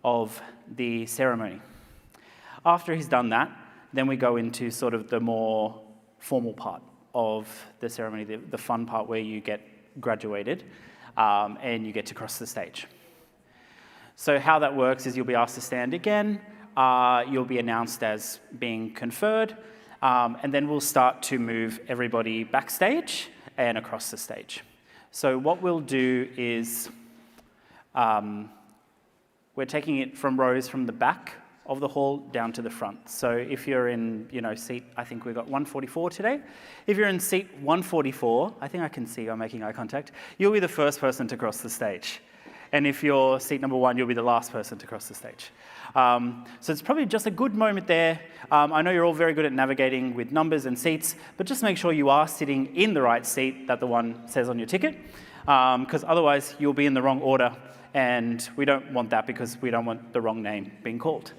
of the ceremony. After he's done that, then we go into sort of the more formal part of the ceremony, the fun part where you get graduated and you get to cross the stage. So how that works is you'll be asked to stand again, you'll be announced as being conferred, and then we'll start to move everybody backstage and across the stage. So what we'll do is we're taking it from rows from the back of the hall down to the front. So if you're in, seat, I think we've got 144 today. If you're in seat 144, I think I can see you're making eye contact, you'll be the first person to cross the stage. And if you're seat number 1, you'll be the last person to cross the stage. So it's probably just a good moment there. I know you're all very good at navigating with numbers and seats, but just make sure you are sitting in the right seat that the one says on your ticket, because otherwise you'll be in the wrong order, and we don't want that because we don't want the wrong name being called.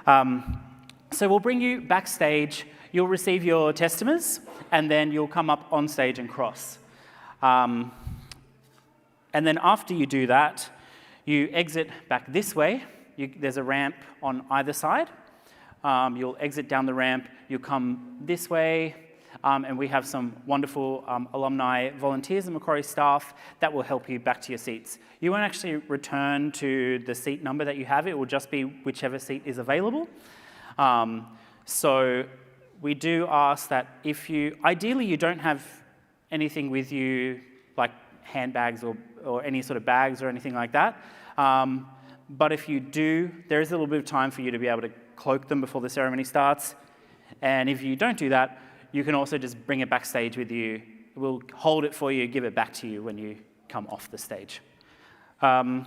So we'll bring you backstage, you'll receive your testimers, and then you'll come up on stage and cross. And then after you do that, you exit back this way. There's a ramp on either side. You'll exit down the ramp, you'll come this way, and we have some wonderful alumni volunteers and Macquarie staff that will help you back to your seats. You won't actually return to the seat number that you have, it will just be whichever seat is available. So we do ask that ideally you don't have anything with you, like handbags or any sort of bags or anything like that. But if you do, there is a little bit of time for you to be able to cloak them before the ceremony starts. And if you don't do that, you can also just bring it backstage with you. We'll hold it for you, give it back to you when you come off the stage. So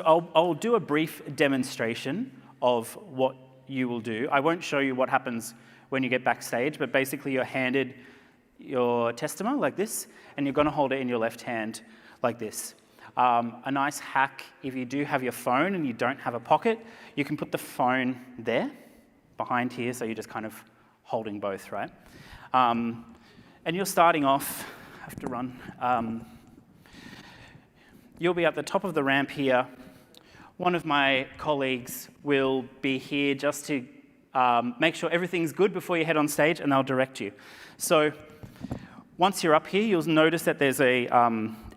I'll do a brief demonstration of what you will do. I won't show you what happens when you get backstage, but basically you're handed your testament like this, and you're going to hold it in your left hand like this. A nice hack, if you do have your phone and you don't have a pocket, you can put the phone there, behind here, so you're just kind of holding both, right? And you're starting off, I have to run. You'll be at the top of the ramp here. One of my colleagues will be here just to make sure everything's good before you head on stage, and they'll direct you. So once you're up here, you'll notice that there's a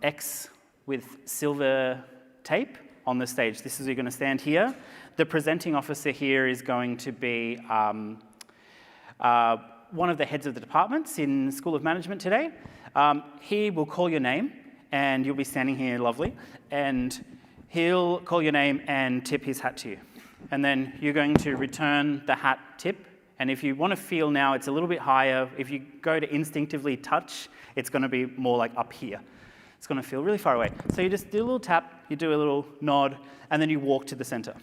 X with silver tape on the stage. This is, you're going to stand here. The presenting officer here is going to be one of the heads of the departments in School of Management today. He will call your name, and you'll be standing here, lovely, and he'll call your name and tip his hat to you. And then you're going to return the hat tip, and if you want to feel now, it's a little bit higher. If you go to instinctively touch, it's going to be more like up here. It's going to feel really far away. So you just do a little tap, you do a little nod, and then you walk to the center.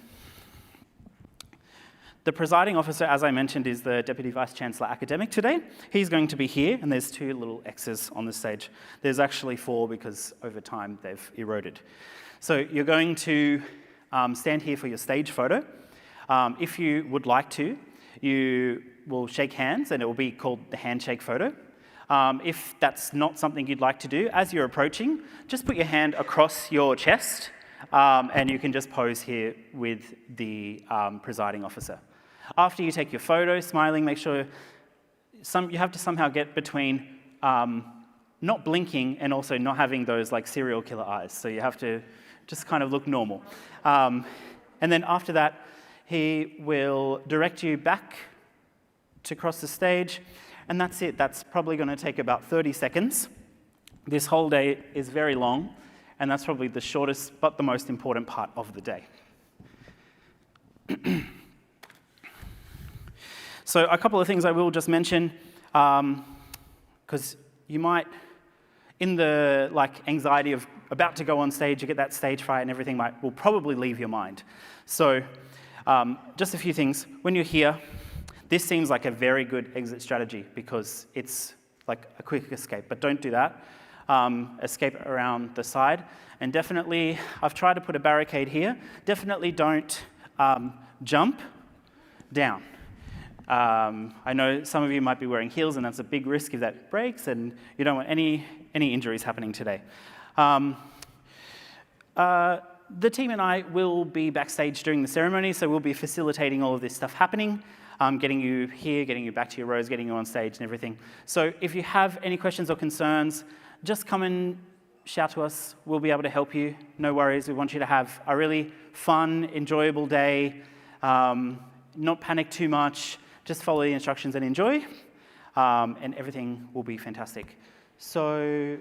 The presiding officer, as I mentioned, is the Deputy Vice-Chancellor Academic today. He's going to be here, and there's 2 little X's on the stage. There's actually 4 because over time they've eroded. So you're going to stand here for your stage photo. If you would like to, you will shake hands, and it will be called the handshake photo. If that's not something you'd like to do, as you're approaching, just put your hand across your chest, and you can just pose here with the presiding officer. After you take your photo, smiling, make sure you have to somehow get between not blinking and also not having those like serial killer eyes. So you have to just kind of look normal. And then after that, he will direct you back to cross the stage. And that's it. That's probably going to take about 30 seconds. This whole day is very long, and that's probably the shortest but the most important part of the day. So a couple of things I will just mention, because you might, in the anxiety of about to go on stage, you get that stage fright and everything will probably leave your mind. So just a few things. When you're here, this seems like a very good exit strategy because it's like a quick escape, but don't do that. Escape around the side. And definitely, I've tried to put a barricade here. Definitely don't jump down. I know some of you might be wearing heels, and that's a big risk if that breaks, and you don't want any injuries happening today. The team and I will be backstage during the ceremony, so we'll be facilitating all of this stuff happening, getting you here, getting you back to your rows, getting you on stage and everything. So if you have any questions or concerns, just come and shout to us. We'll be able to help you. No worries. We want you to have a really fun, enjoyable day, not panic too much, just follow the instructions and enjoy, and everything will be fantastic. So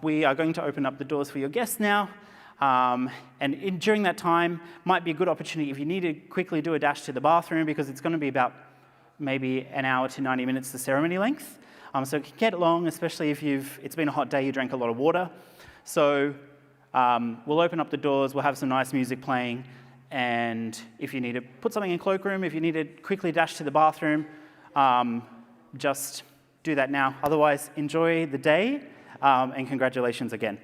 we are going to open up the doors for your guests now. During that time, might be a good opportunity if you need to quickly do a dash to the bathroom, because it's going to be about maybe an hour to 90 minutes the ceremony length. So it can get long, especially if it's been a hot day, you drank a lot of water. So we'll open up the doors, we'll have some nice music playing, and if you need to put something in cloakroom, if you need to quickly dash to the bathroom, just do that now. Otherwise, enjoy the day, and congratulations again.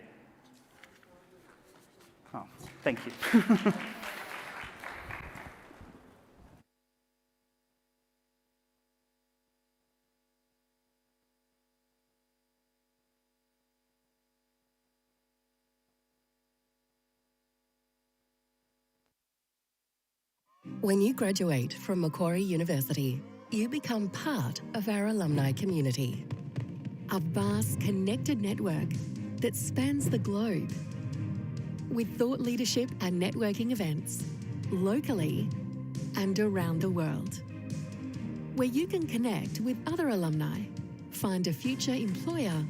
Oh, thank you. When you graduate from Macquarie University, you become part of our alumni community. A vast connected network that spans the globe, with thought leadership and networking events, locally and around the world, where you can connect with other alumni, find a future employer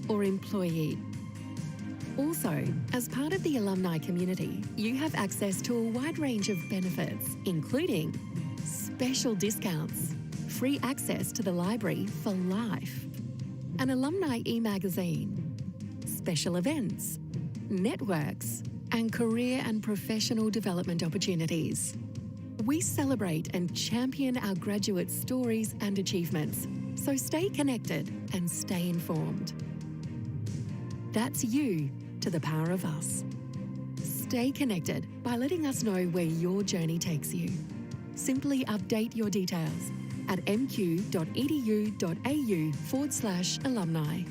or employee. Also, as part of the alumni community, you have access to a wide range of benefits, including special discounts, free access to the library for life, an alumni e-magazine, special events, networks, and career and professional development opportunities. We celebrate and champion our graduates' stories and achievements, so stay connected and stay informed. That's you to the power of us. Stay connected by letting us know where your journey takes you. Simply update your details at mq.edu.au/alumni.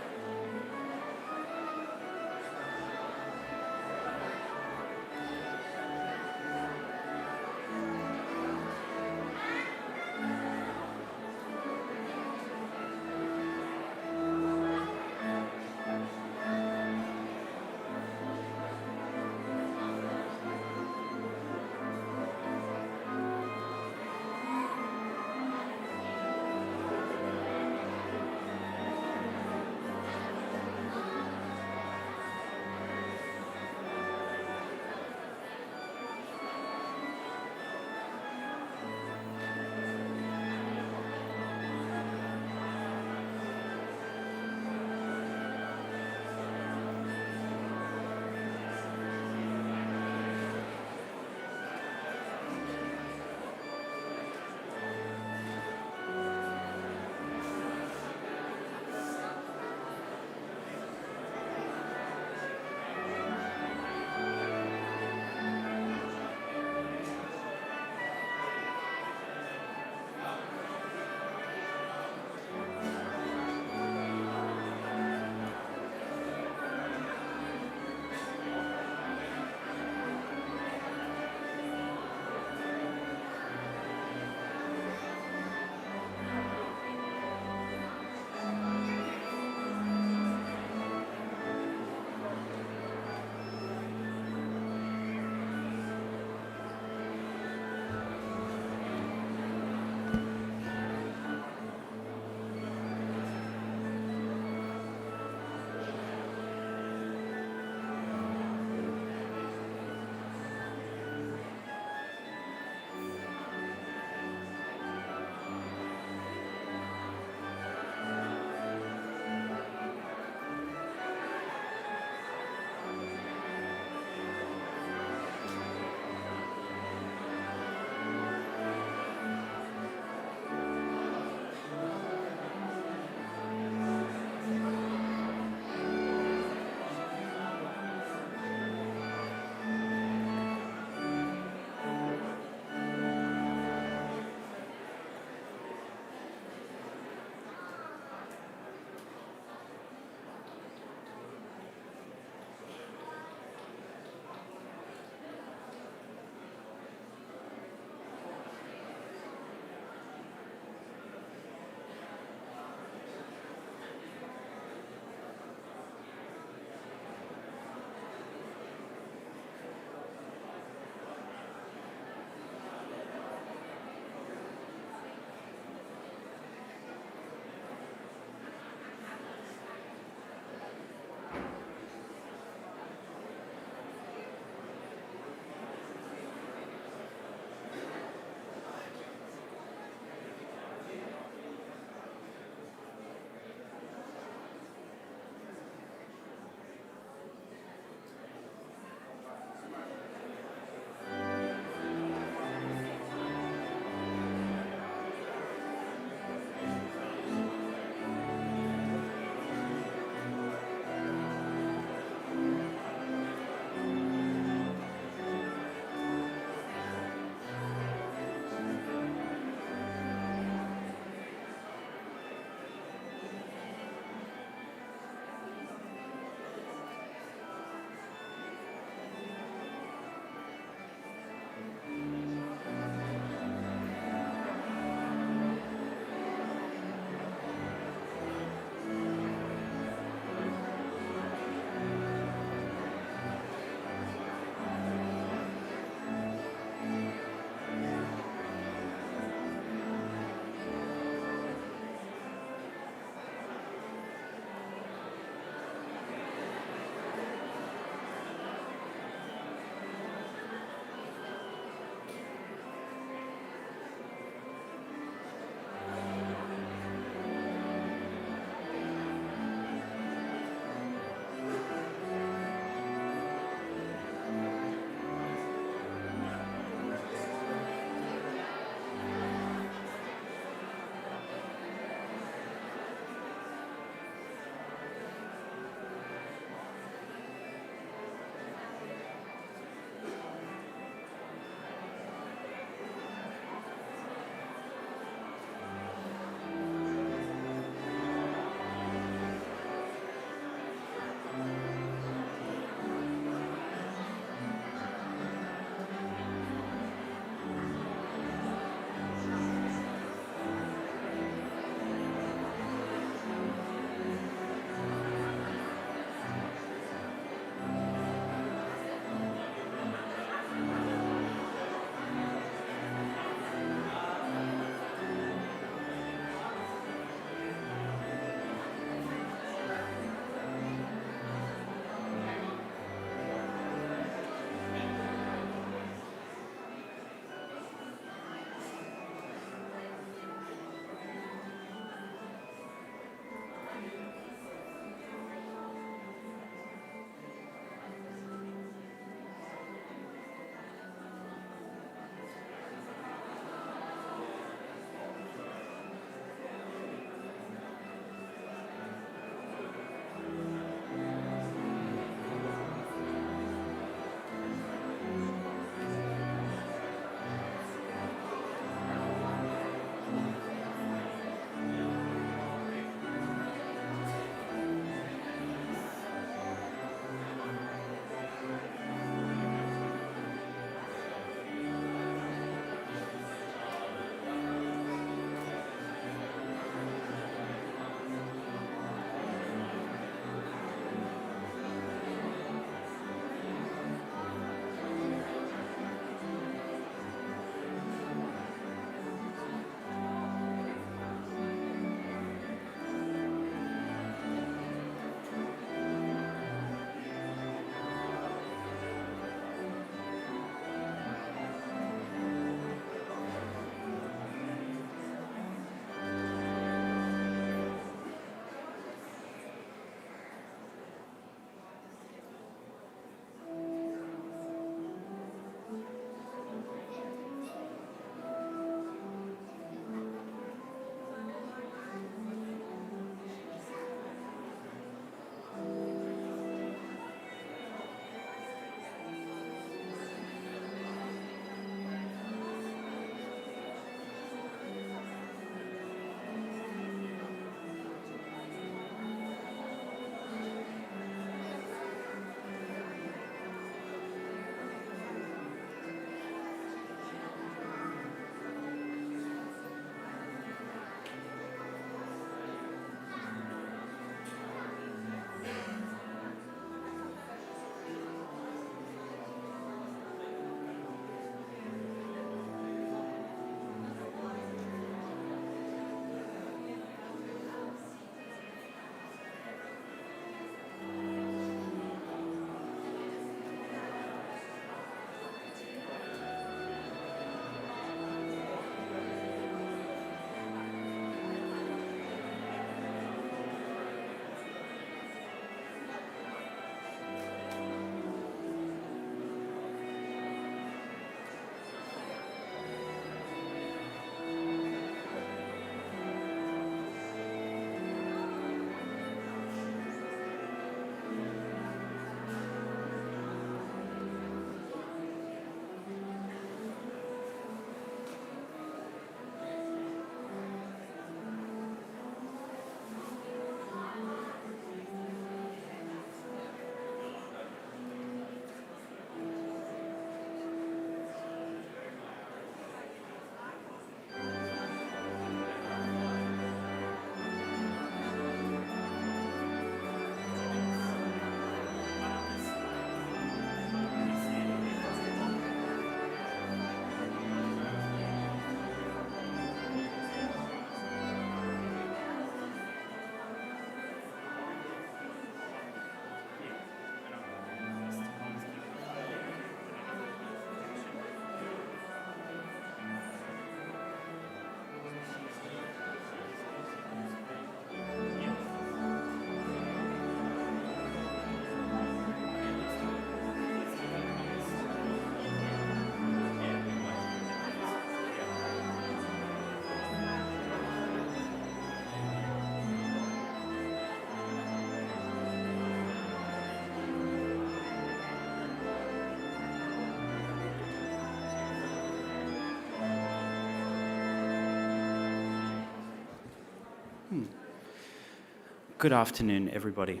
Good afternoon, everybody.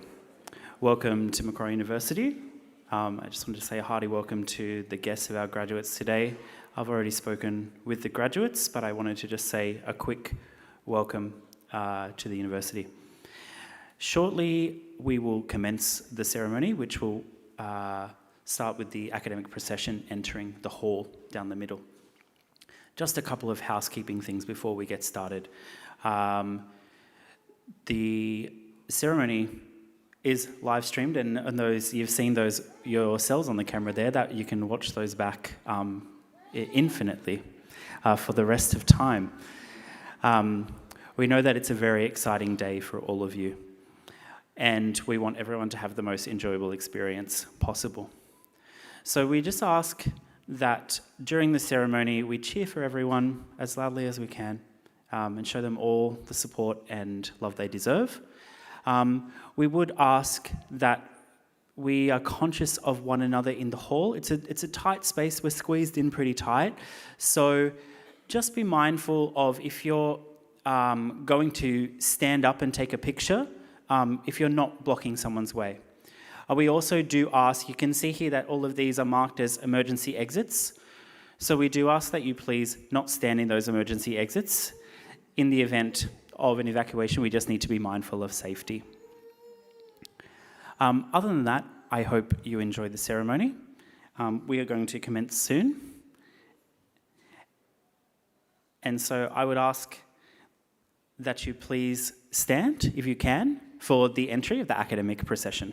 Welcome to Macquarie University. I just wanted to say a hearty welcome to the guests of our graduates today. I've already spoken with the graduates, but I wanted to just say a quick welcome to the university. Shortly, we will commence the ceremony, which will start with the academic procession entering the hall down the middle. Just a couple of housekeeping things before we get started. The ceremony is live streamed, and those you've seen those yourselves on the camera there, that you can watch those back infinitely for the rest of time. We know that it's a very exciting day for all of you, and we want everyone to have the most enjoyable experience possible. So we just ask that during the ceremony we cheer for everyone as loudly as we can, and show them all the support and love they deserve. We would ask that we are conscious of one another in the hall. It's a tight space, we're squeezed in pretty tight, so just be mindful of if you're going to stand up and take a picture, if you're not blocking someone's way. We also do ask, you can see here that all of these are marked as emergency exits, so we do ask that you please not stand in those emergency exits. In the event of an evacuation, we just need to be mindful of safety. Other than that, I hope you enjoy the ceremony. We are going to commence soon. And so I would ask that you please stand, if you can, for the entry of the academic procession.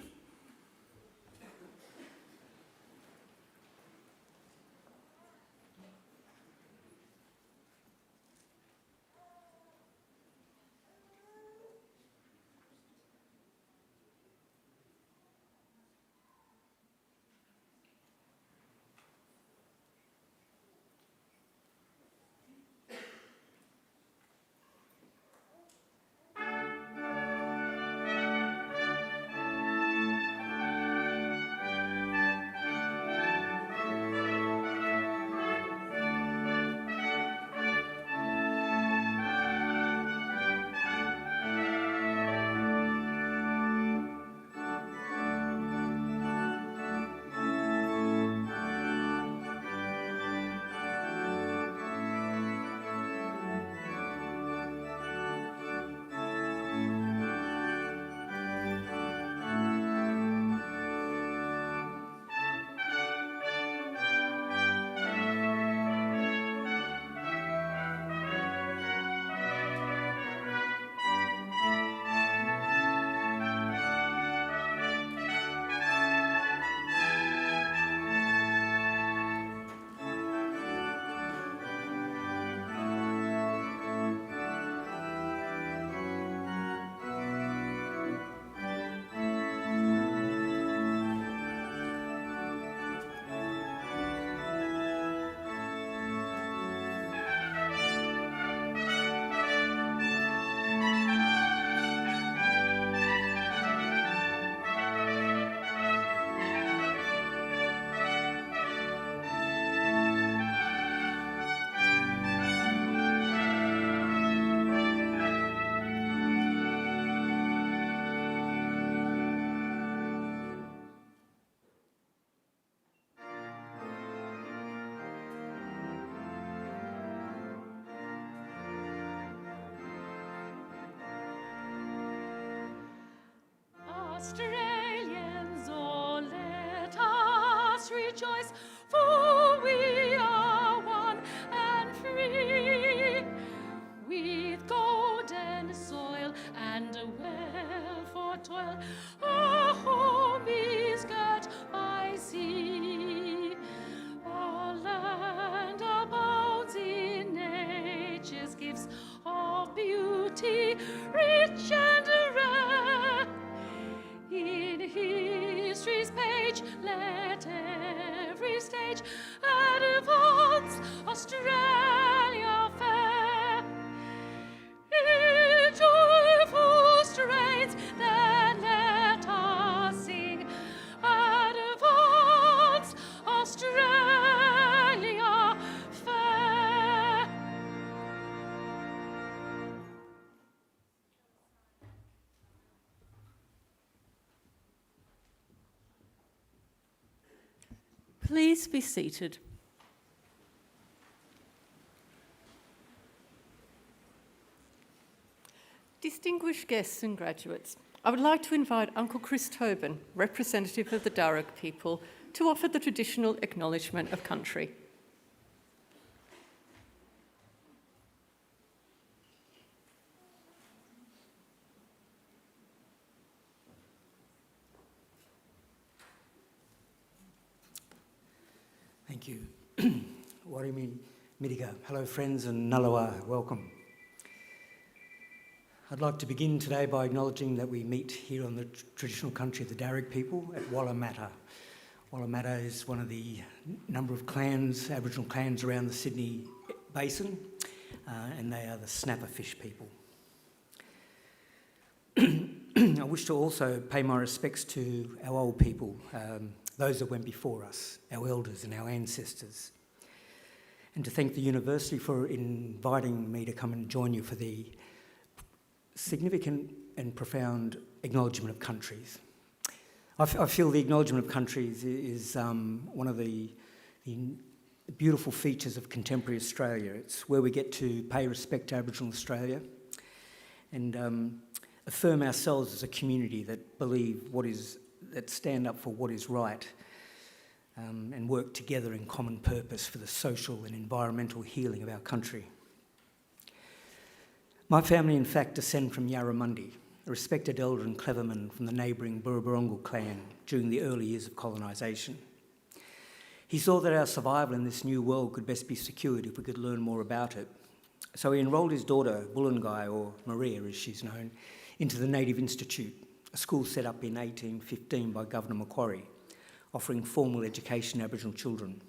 Australians, oh, let us rejoice, for we are one and free, with golden soil and a well for toil. Our home is girt by sea. Our land abounds in nature's gifts of beauty, rich and rare. In history's page, let every stage advance Australia fair. In joyful strains, then let us sing, advance Australia fair. Please be seated. Distinguished guests and graduates, I would like to invite Uncle Chris Tobin, representative of the Darug people, to offer the traditional acknowledgement of country. Thank you. Warimi Midiga. Hello friends and Nalawa, welcome. I'd like to begin today by acknowledging that we meet here on the traditional country of the Darug people at Wallamata. Wallamata is one of the number of clans, Aboriginal clans around the Sydney Basin, and they are the snapperfish people. I wish to also pay my respects to our old people, those that went before us, our elders and our ancestors, and to thank the university for inviting me to come and join you for the significant and profound acknowledgement of countries. I feel the acknowledgement of countries is one of the beautiful features of contemporary Australia. It's where we get to pay respect to Aboriginal Australia and affirm ourselves as a community that that stand up for what is right and work together in common purpose for the social and environmental healing of our country. My family, in fact, descend from Yarramundi, a respected elder and cleverman from the neighbouring Burrabirrongal clan during the early years of colonisation. He saw that our survival in this new world could best be secured if we could learn more about it. So he enrolled his daughter, Wollongai, or Maria as she's known, into the Native Institute, a school set up in 1815 by Governor Macquarie, offering formal education to Aboriginal children.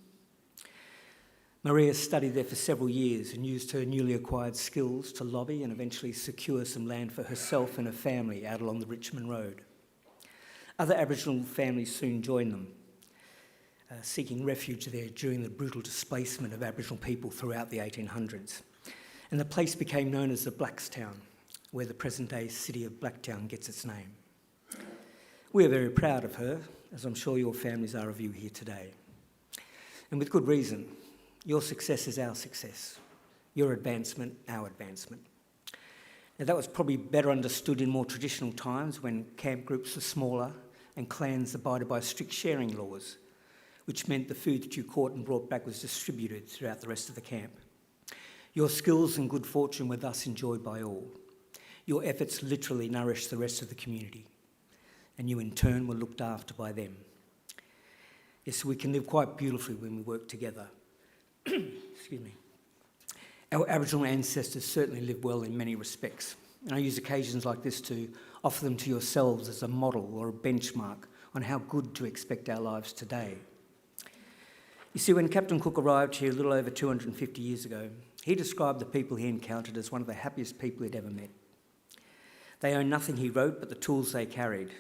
Maria studied there for several years and used her newly acquired skills to lobby and eventually secure some land for herself and her family out along the Richmond Road. Other Aboriginal families soon joined them, seeking refuge there during the brutal displacement of Aboriginal people throughout the 1800s. And the place became known as the Blackstown, where the present-day city of Blacktown gets its name. We are very proud of her, as I'm sure your families are of you here today. And with good reason. Your success is our success. Your advancement, our advancement. Now that was probably better understood in more traditional times when camp groups were smaller and clans abided by strict sharing laws, which meant the food that you caught and brought back was distributed throughout the rest of the camp. Your skills and good fortune were thus enjoyed by all. Your efforts literally nourished the rest of the community, and you in turn were looked after by them. Yes, we can live quite beautifully when we work together. Excuse me. Our Aboriginal ancestors certainly lived well in many respects, and I use occasions like this to offer them to yourselves as a model or a benchmark on how good to expect our lives today. You see, when Captain Cook arrived here a little over 250 years ago, he described the people he encountered as one of the happiest people he'd ever met. They owned nothing, he wrote, but the tools they carried.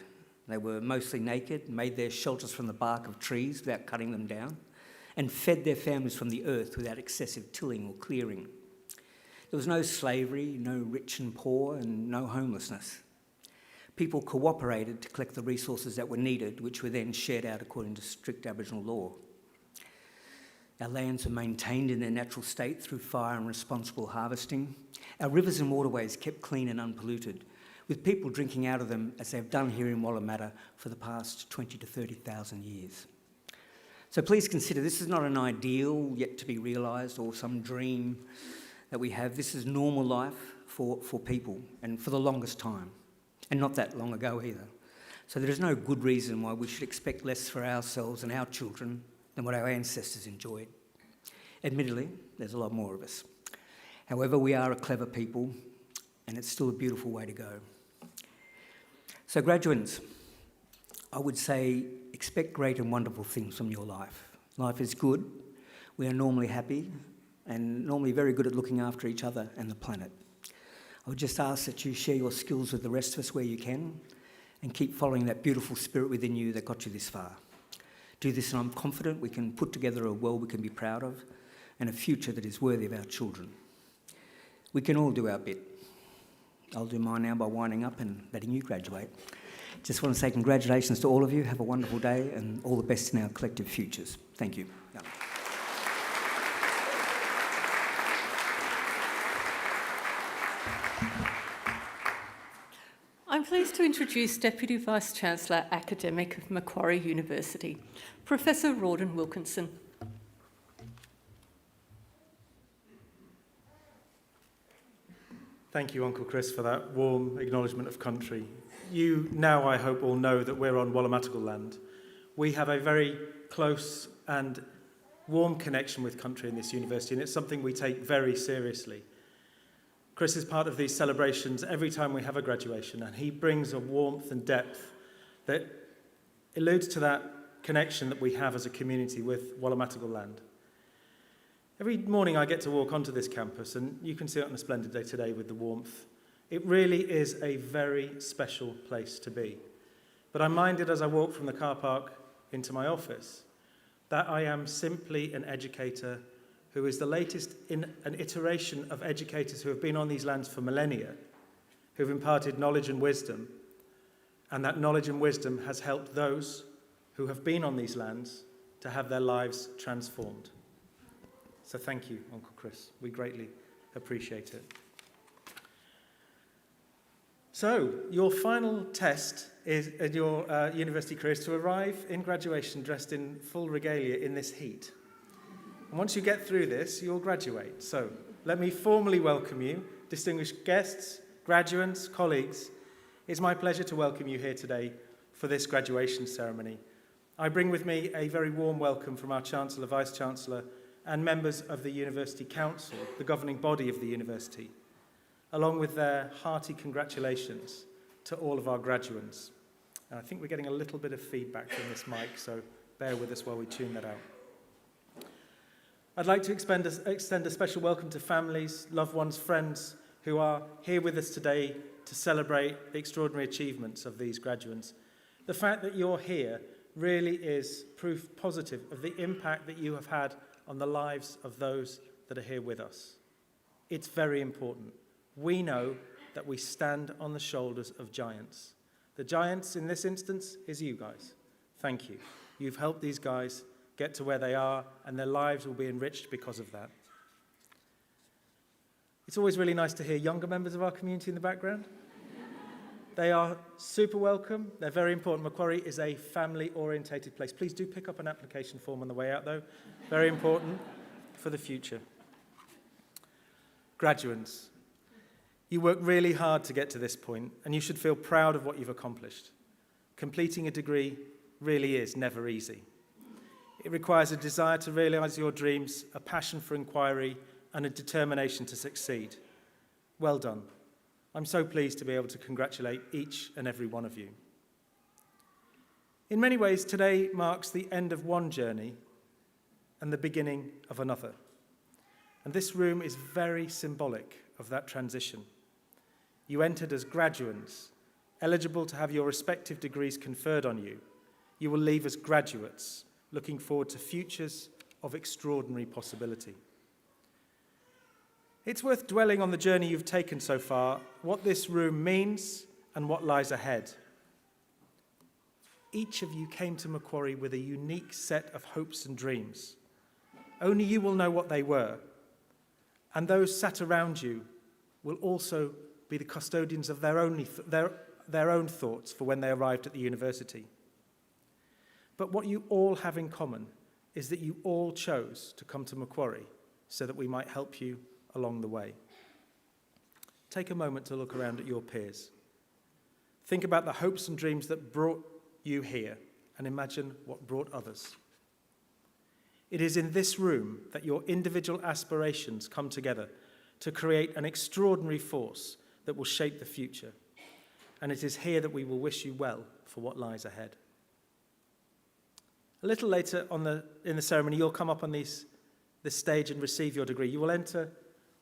They were mostly naked, made their shelters from the bark of trees without cutting them down, and fed their families from the earth without excessive tilling or clearing. There was no slavery, no rich and poor, and no homelessness. People cooperated to collect the resources that were needed, which were then shared out according to strict Aboriginal law. Our lands were maintained in their natural state through fire and responsible harvesting. Our rivers and waterways kept clean and unpolluted, with people drinking out of them as they've done here in Wallamata for the past 20 to 30,000 years. So please consider this is not an ideal yet to be realised or some dream that we have. This is normal life for people and for the longest time, and not that long ago either. So there is no good reason why we should expect less for ourselves and our children than what our ancestors enjoyed. Admittedly, there's a lot more of us. However, we are a clever people, and it's still a beautiful way to go. So graduates, I would say expect great and wonderful things from your life. Life is good. We are normally happy and normally very good at looking after each other and the planet. I would just ask that you share your skills with the rest of us where you can and keep following that beautiful spirit within you that got you this far. Do this and I'm confident we can put together a world we can be proud of and a future that is worthy of our children. We can all do our bit. I'll do mine now by winding up and letting you graduate. Just want to say congratulations to all of you. Have a wonderful day and all the best in our collective futures. Thank you. I'm pleased to introduce Deputy Vice-Chancellor Academic of Macquarie University, Professor Rawdon Wilkinson. Thank you, Uncle Chris, for that warm acknowledgement of country. You now, I hope, all know that we're on Wallamatical land. We have a very close and warm connection with country in this university, and it's something we take very seriously. Chris is part of these celebrations every time we have a graduation, and he brings a warmth and depth that alludes to that connection that we have as a community with Wallamatical land. Every morning I get to walk onto this campus, and you can see it on a splendid day today with the warmth. It really is a very special place to be. But I'm minded as I walk from the car park into my office that I am simply an educator who is the latest in an iteration of educators who have been on these lands for millennia, who have imparted knowledge and wisdom, and that knowledge and wisdom has helped those who have been on these lands to have their lives transformed. So thank you, Uncle Chris. We greatly appreciate it. So, your final test in your university career is to arrive in graduation dressed in full regalia in this heat. And once you get through this, you'll graduate. So, let me formally welcome you, distinguished guests, graduates, colleagues. It's my pleasure to welcome you here today for this graduation ceremony. I bring with me a very warm welcome from our Chancellor, Vice-Chancellor, and members of the University Council, the governing body of the university, along with their hearty congratulations to all of our graduates. And I think we're getting a little bit of feedback from this mic, so bear with us while we tune that out. I'd like to extend a special welcome to families, loved ones, friends who are here with us today to celebrate the extraordinary achievements of these graduates. The fact that you're here really is proof positive of the impact that you have had on the lives of those that are here with us. It's very important. We know that we stand on the shoulders of giants. The giants in this instance is you guys. Thank you. You've helped these guys get to where they are, and their lives will be enriched because of that. It's always really nice to hear younger members of our community in the background. They are super welcome. They're very important. Macquarie is a family-orientated place. Please do pick up an application form on the way out, though. Very important for the future. Graduates, you worked really hard to get to this point, and you should feel proud of what you've accomplished. Completing a degree really is never easy. It requires a desire to realise your dreams, a passion for inquiry, and a determination to succeed. Well done. I'm so pleased to be able to congratulate each and every one of you. In many ways, today marks the end of one journey and the beginning of another. And this room is very symbolic of that transition. You entered as graduates, eligible to have your respective degrees conferred on you. You will leave as graduates, looking forward to futures of extraordinary possibility. It's worth dwelling on the journey you've taken so far, what this room means, and what lies ahead. Each of you came to Macquarie with a unique set of hopes and dreams. Only you will know what they were, and those sat around you will also be the custodians of their own thoughts for when they arrived at the university. But what you all have in common is that you all chose to come to Macquarie so that we might help you along the way. Take a moment to look around at your peers. Think about the hopes and dreams that brought you here, and imagine what brought others. It is in this room that your individual aspirations come together to create an extraordinary force that will shape the future. And it is here that we will wish you well for what lies ahead. A little later in the ceremony, you'll come up on this stage and receive your degree. You will enter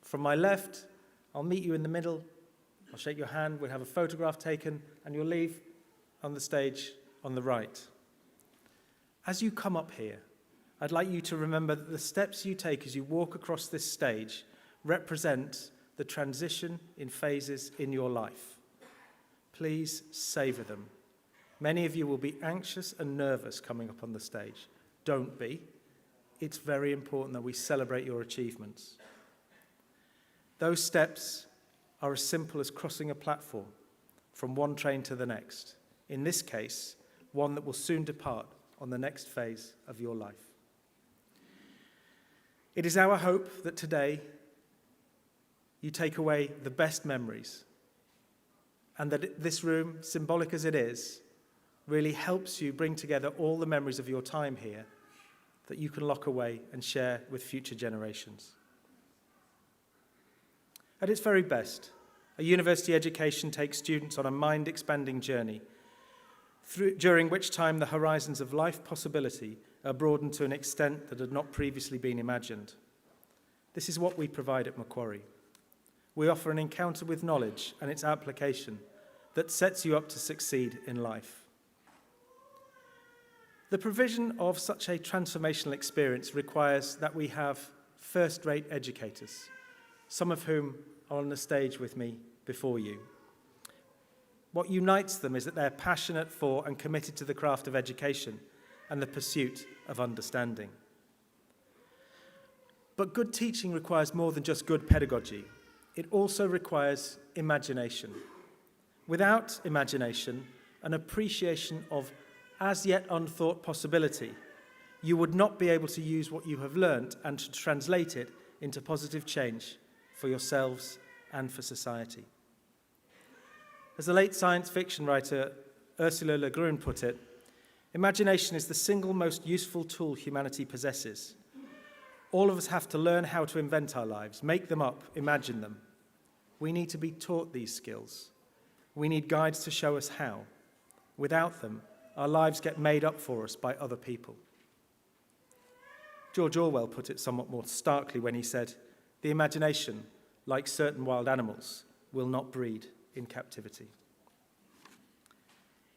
from my left. I'll meet you in the middle. I'll shake your hand. We'll have a photograph taken, and you'll leave on the stage on the right. As you come up here, I'd like you to remember that the steps you take as you walk across this stage represent the transition in phases in your life. Please savour them. Many of you will be anxious and nervous coming up on the stage. Don't be. It's very important that we celebrate your achievements. Those steps are as simple as crossing a platform from one train to the next. In this case, one that will soon depart on the next phase of your life. It is our hope that today you take away the best memories, and that this room, symbolic as it is, really helps you bring together all the memories of your time here that you can lock away and share with future generations. At its very best, a university education takes students on a mind-expanding journey, during which time the horizons of life possibility are broadened to an extent that had not previously been imagined. This is what we provide at Macquarie. We offer an encounter with knowledge and its application that sets you up to succeed in life. The provision of such a transformational experience requires that we have first-rate educators, some of whom are on the stage with me before you. What unites them is that they're passionate for and committed to the craft of education and the pursuit of understanding. But good teaching requires more than just good pedagogy. It also requires imagination. Without imagination, an appreciation of as yet unthought possibility, you would not be able to use what you have learnt and to translate it into positive change for yourselves and for society. As the late science fiction writer Ursula Le Guin put it, imagination is the single most useful tool humanity possesses. All of us have to learn how to invent our lives, make them up, imagine them. We need to be taught these skills. We need guides to show us how. Without them, our lives get made up for us by other people. George Orwell put it somewhat more starkly when he said, "The imagination, like certain wild animals, will not breed in captivity."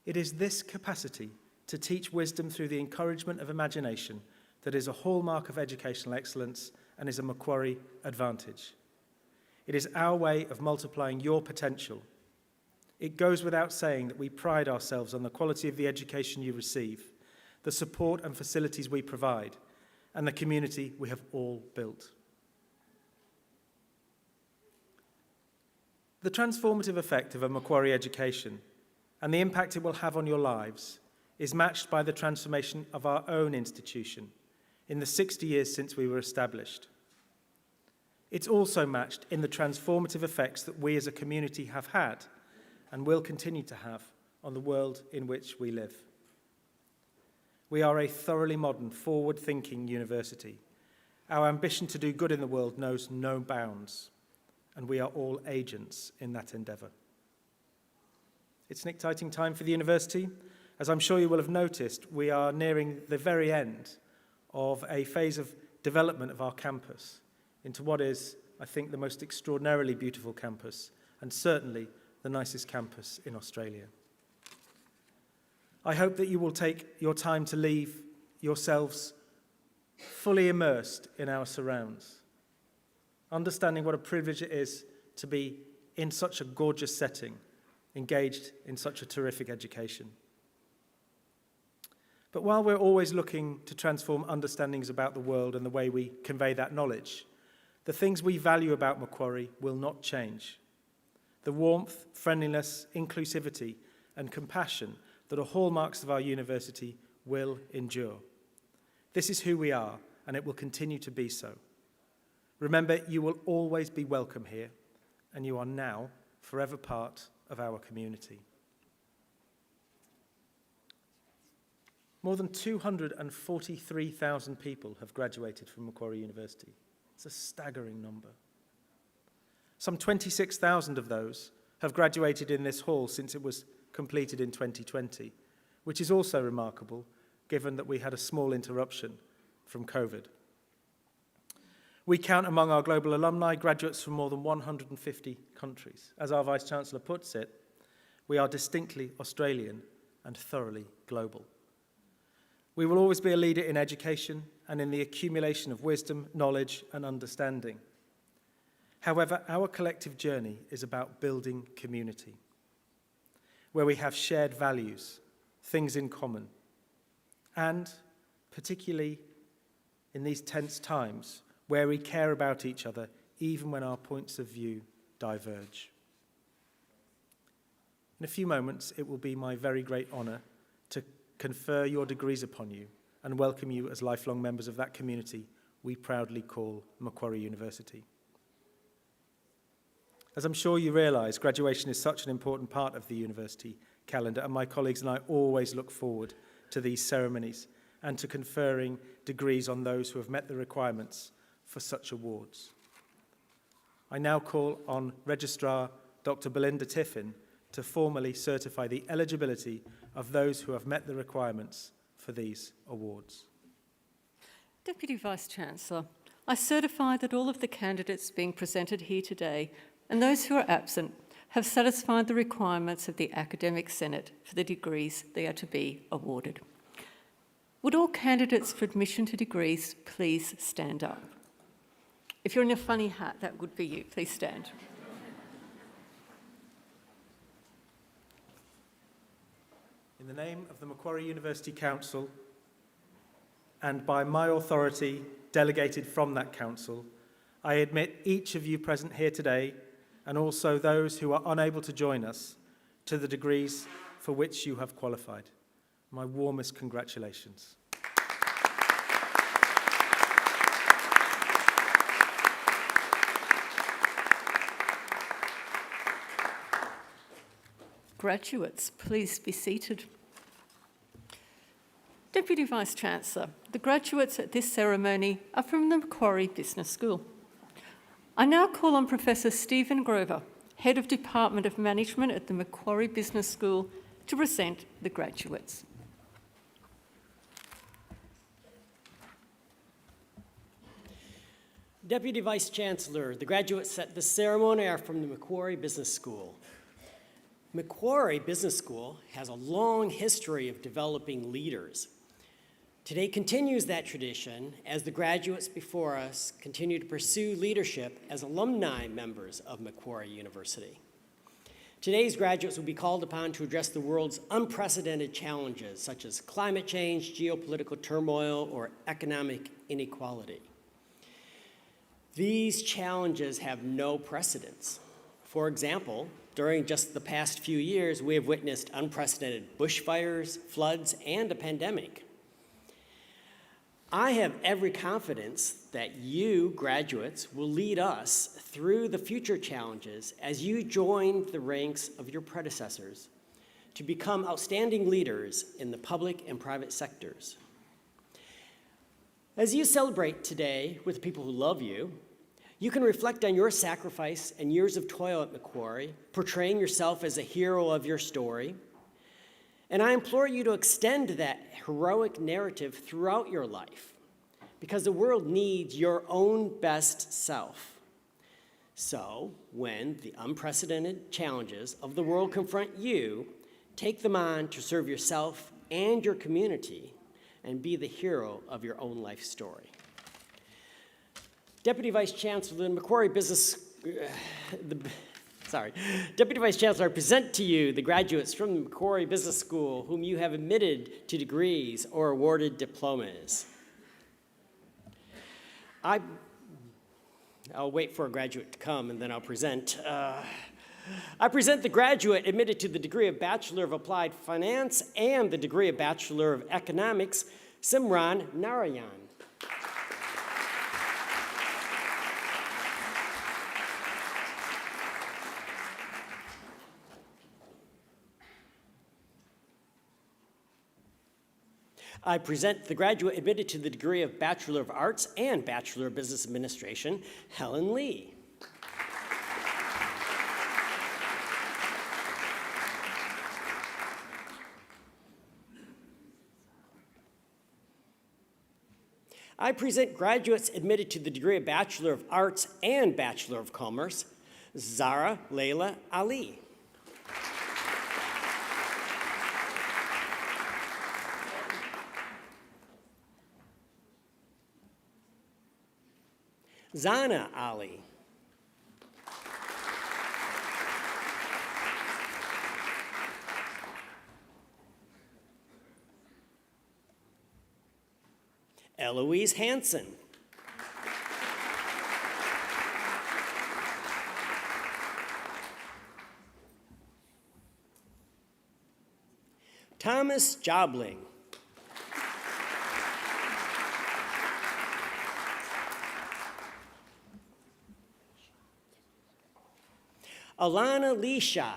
It is this capacity to teach wisdom through the encouragement of imagination that is a hallmark of educational excellence and is a Macquarie advantage. It is our way of multiplying your potential. It goes without saying that we pride ourselves on the quality of the education you receive, the support and facilities we provide, and the community we have all built. The transformative effect of a Macquarie education and the impact it will have on your lives is matched by the transformation of our own institution in the 60 years since we were established. It's also matched in the transformative effects that we as a community have had and will continue to have on the world in which we live. We are a thoroughly modern, forward-thinking university. Our ambition to do good in the world knows no bounds, and we are all agents in that endeavour. It's an exciting time for the university. As I'm sure you will have noticed, we are nearing the very end of a phase of development of our campus into what is, I think, the most extraordinarily beautiful campus, and certainly the nicest campus in Australia. I hope that you will take your time to leave yourselves fully immersed in our surrounds, understanding what a privilege it is to be in such a gorgeous setting, engaged in such a terrific education. But while we're always looking to transform understandings about the world and the way we convey that knowledge, the things we value about Macquarie will not change. The warmth, friendliness, inclusivity, and compassion that are hallmarks of our university will endure. This is who we are, and it will continue to be so. Remember, you will always be welcome here, and you are now forever part of our community. More than 243,000 people have graduated from Macquarie University. It's a staggering number. Some 26,000 of those have graduated in this hall since it was completed in 2020, which is also remarkable given that we had a small interruption from COVID. We count among our global alumni graduates from more than 150 countries. As our Vice-Chancellor puts it, we are distinctly Australian and thoroughly global. We will always be a leader in education and in the accumulation of wisdom, knowledge, and understanding. However, our collective journey is about building community, where we have shared values, things in common, and particularly in these tense times where we care about each other even when our points of view diverge. In a few moments, it will be my very great honour to confer your degrees upon you and welcome you as lifelong members of that community we proudly call Macquarie University. As I'm sure you realise, graduation is such an important part of the university calendar, and my colleagues and I always look forward to these ceremonies and to conferring degrees on those who have met the requirements for such awards. I now call on Registrar Dr. Belinda Tiffin to formally certify the eligibility of those who have met the requirements for these awards. Deputy Vice-Chancellor, I certify that all of the candidates being presented here today and those who are absent have satisfied the requirements of the Academic Senate for the degrees they are to be awarded. Would all candidates for admission to degrees please stand up? If you're in a funny hat, that would be you. Please stand. In the name of the Macquarie University Council, and by my authority delegated from that council, I admit each of you present here today, and also those who are unable to join us, to the degrees for which you have qualified. My warmest congratulations. Graduates, please be seated. Deputy Vice-Chancellor, the graduates at this ceremony are from the Macquarie Business School. I now call on Professor Stephen Grover, Head of Department of Management at the Macquarie Business School, to present the graduates. Deputy Vice-Chancellor, the graduates at this ceremony are from the Macquarie Business School. Macquarie Business School has a long history of developing leaders. Today continues that tradition as the graduates before us continue to pursue leadership as alumni members of Macquarie University. Today's graduates will be called upon to address the world's unprecedented challenges such as climate change, geopolitical turmoil, or economic inequality. These challenges have no precedents. For example, during just the past few years, we have witnessed unprecedented bushfires, floods, and a pandemic. I have every confidence that you, graduates, will lead us through the future challenges as you join the ranks of your predecessors to become outstanding leaders in the public and private sectors. As you celebrate today with the people who love you, you can reflect on your sacrifice and years of toil at Macquarie, portraying yourself as a hero of your story. And I implore you to extend that heroic narrative throughout your life, because the world needs your own best self. So, when the unprecedented challenges of the world confront you, take them on to serve yourself and your community and be the hero of your own life story. Deputy Vice-Chancellor, the Macquarie Business, Deputy Vice-Chancellor, I present to you the graduates from the Macquarie Business School whom you have admitted to degrees or awarded diplomas. I'll wait for a graduate to come and then I'll present. I present the graduate admitted to the degree of Bachelor of Applied Finance and the degree of Bachelor of Economics, Simran Narayan. I present the graduate admitted to the degree of Bachelor of Arts and Bachelor of Business Administration, Helen Lee. I present graduates admitted to the degree of Bachelor of Arts and Bachelor of Commerce, Zara Leila Ali. Zana Ali. Eloise Hansen. Thomas Jobling. Alana Lisha.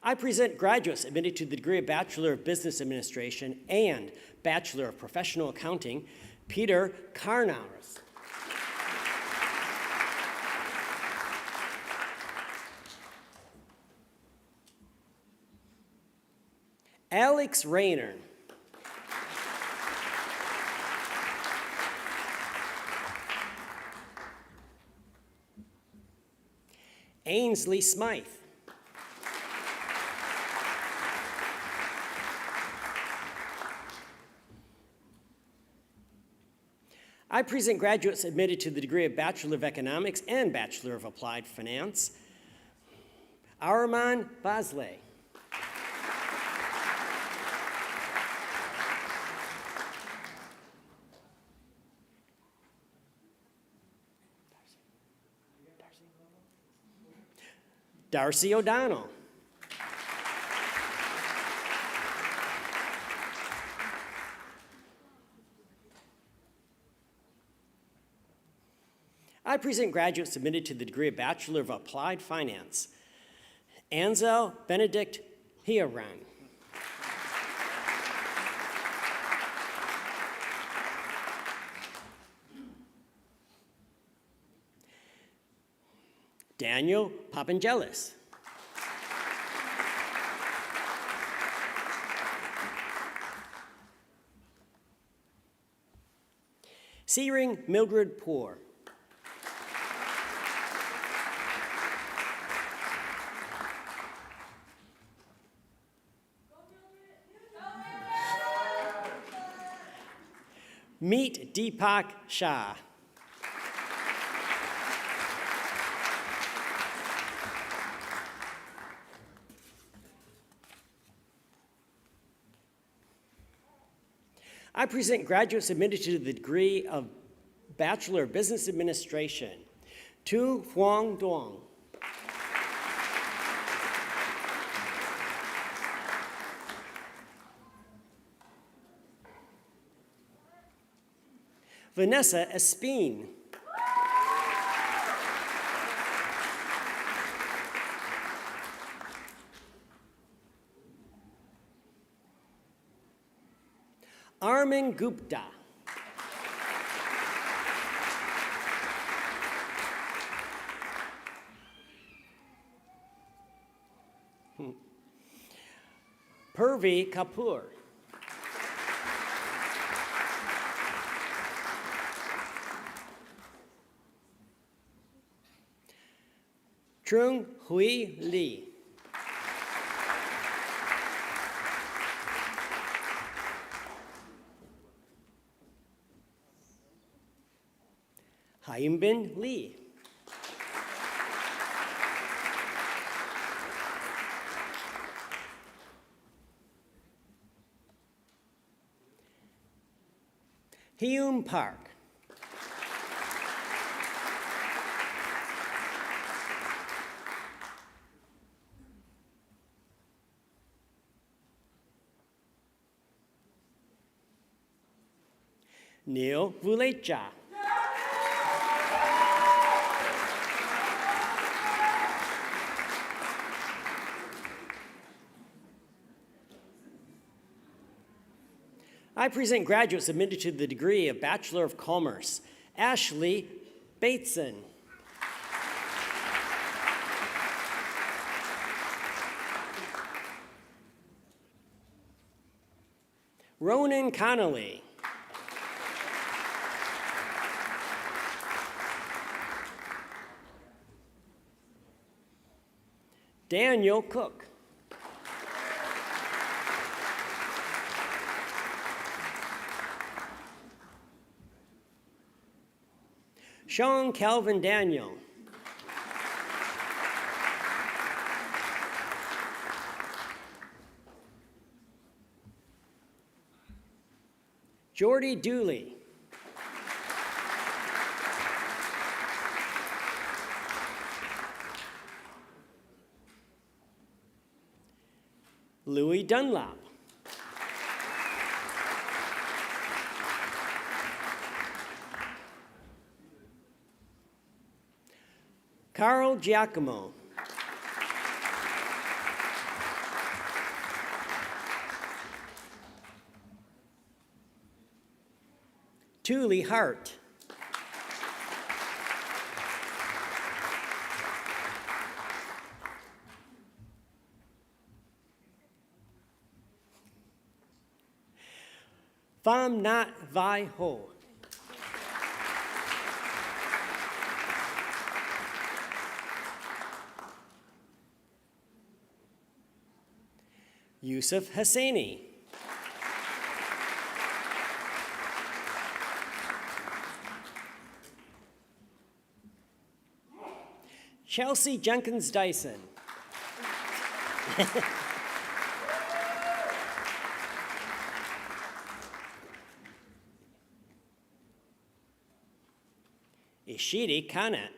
I present graduates admitted to the degree of Bachelor of Business Administration and Bachelor of Professional Accounting, Peter Karnauers. Alex Rayner. Ainsley Smythe. I present graduates admitted to the degree of Bachelor of Economics and Bachelor of Applied Finance, Araman Basley. Darcy O'Donnell. I present graduates submitted to the degree of Bachelor of Applied Finance, Ansel Benedict Hieran. Daniel Papangelis. Searing Mildred Poor. Meet Deepak Shah. I present graduates admitted to the degree of Bachelor of Business Administration, Tu Huang Duong. Vanessa Espine. Armin Gupta. Purvi Kapoor. Trung Hui Lee. Haimbin Lee. Hyun Park. Neil Vulecha. I present graduates admitted to the degree of Bachelor of Commerce, Ashley Bateson. Ronan Connolly. Daniel Cook. Sean Calvin Daniel. Jordy Dooley. Louis Dunlap. Carl Giacomo. Thule Hart. Pham Nhat Vai Ho. Yusuf Hosseini. Chelsea Jenkins Dyson. Ishita Kanat.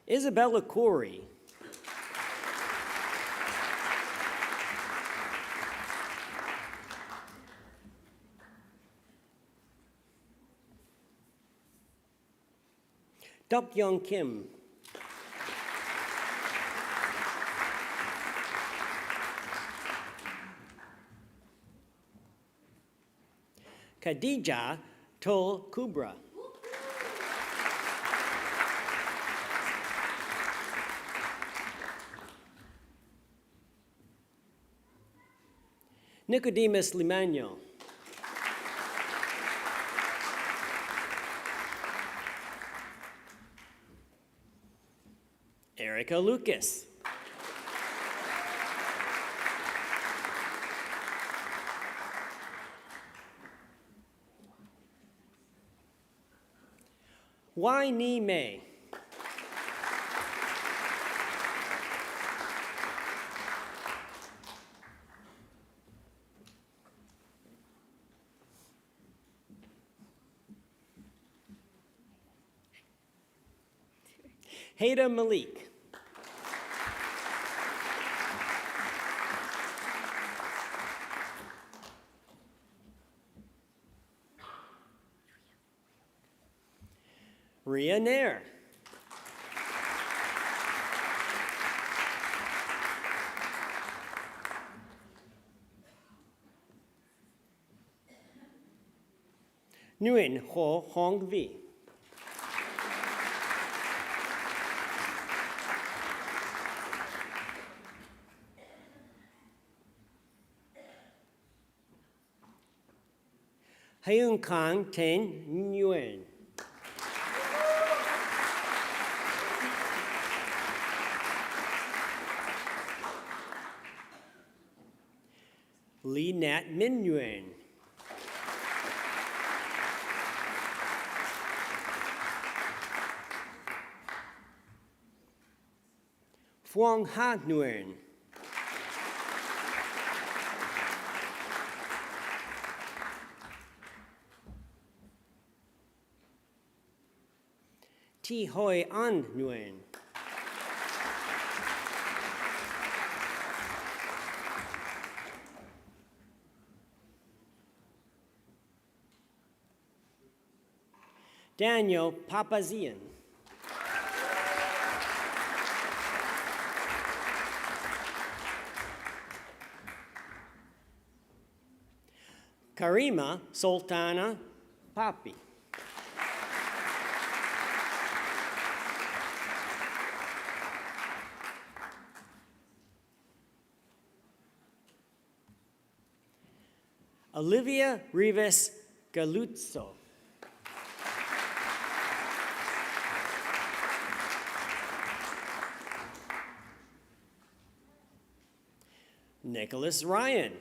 Isabella Corey. Duk Young Kim. Khadija Tol Kubra. Nicodemus Limaño. Erica Lucas. Wai Ni Mei. Haida Malik. Ria Nair. Nguyen Ho Hong Vi. Hyun Kang Ten Nguyen. Lee Nat Min Nguyen. Phuong Ha Nguyen. Thi Hoi An Nguyen. Daniel Papazian. Karima Sultana Papi. Olivia Rivas Galuzzo. Nicholas Ryan.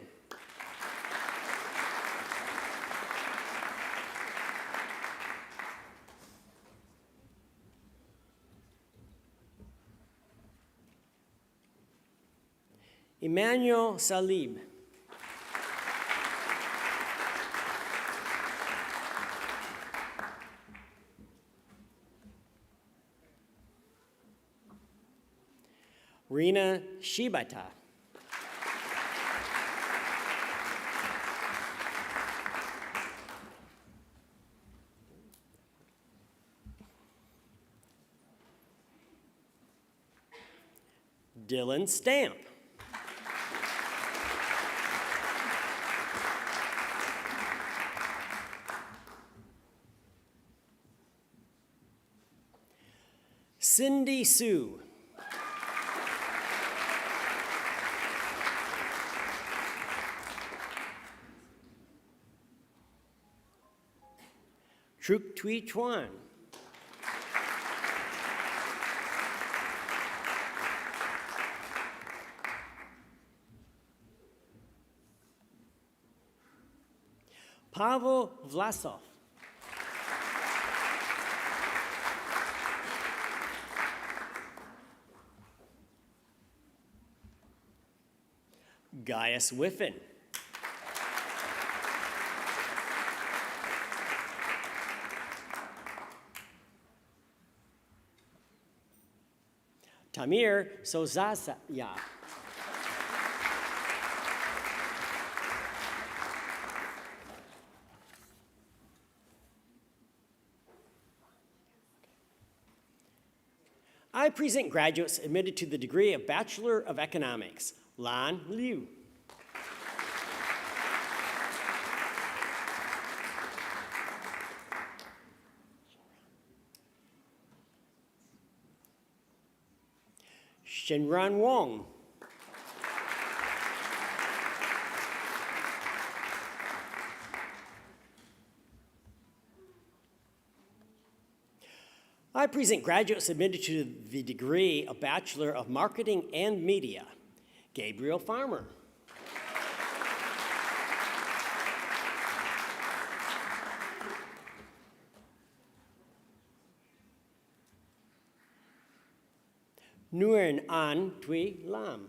Emmanuel Salib. Rina Shibata. Dylan Stamp. Cindy Sue. Truk Tui Chuan. Pavel Vlasov. Gaius Whiffen. Tamir Sozasaya. I present graduates admitted to the degree of Bachelor of Economics, Lan Liu. Shenran Wong. I present graduates admitted to the degree of Bachelor of Marketing and Media, Gabriel Farmer. Nguyen An Thuy Lam.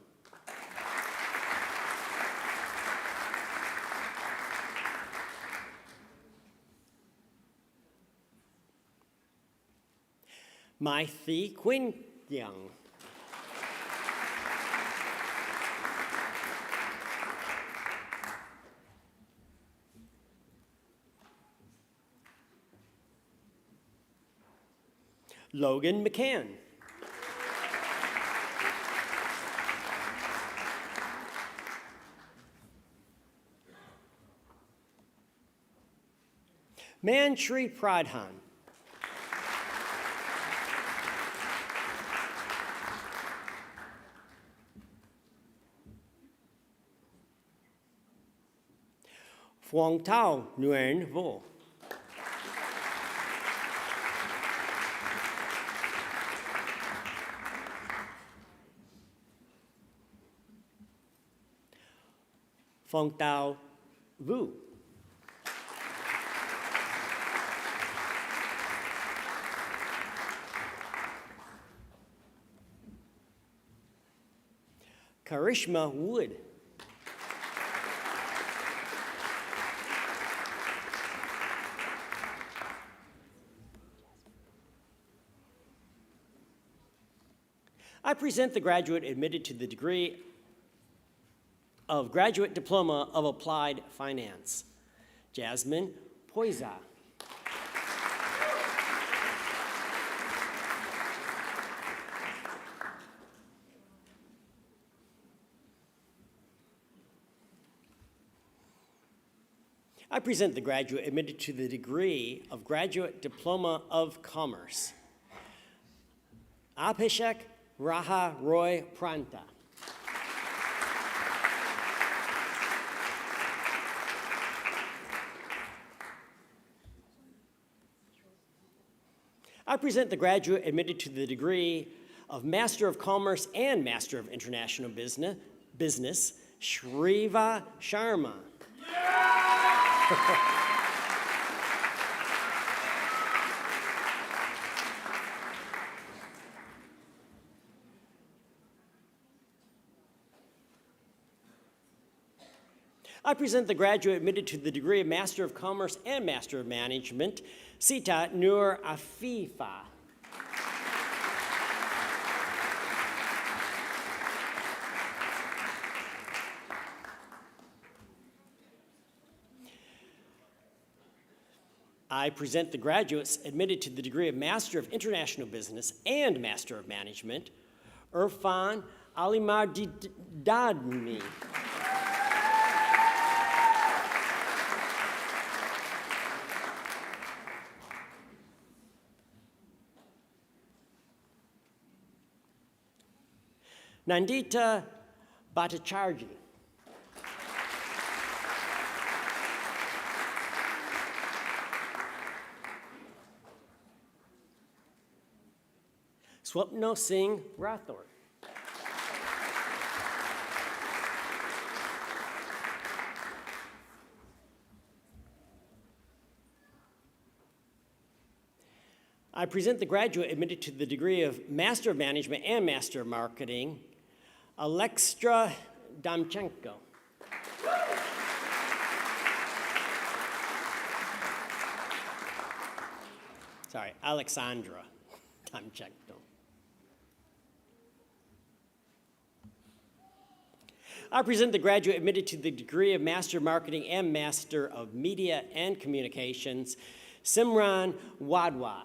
Mai Thi Quynh Young. Logan McCann. Manshri Pradhan. Phuong Thao Nguyen Vo. Phuong Thao Vu. Karishma Wood. I present the graduate admitted to the degree of Graduate Diploma of Applied Finance, Jasmine Poisa. I present the graduate admitted to the degree of Graduate Diploma of Commerce, Abhishek Raha Roy Pranta. I present the graduate admitted to the degree of Master of Commerce and Master of International Business, Shriva Sharma. I present the graduate admitted to the degree of Master of Commerce and Master of Management, Sita Nur Afifa. I present the graduates admitted to the degree of Master of International Business and Master of Management, Irfan Alimardadmi. Nandita Bhattacharjee. Swapno Singh Rathore. I present the graduate admitted to the degree of Master of Management and Master of Marketing, Alexandra Damchenko. Sorry, Alexandra Damchenko. I present the graduate admitted to the degree of Master of Marketing and Master of Media and Communications, Simran Wadwa.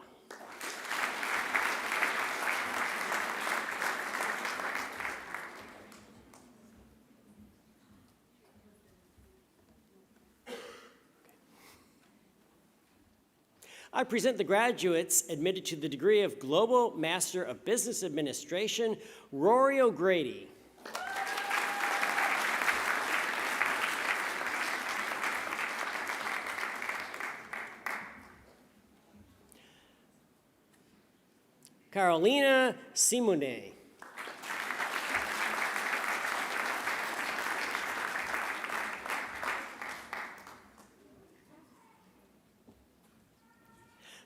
I present the graduates admitted to the degree of Global Master of Business Administration, Rory O'Grady. Carolina Simone.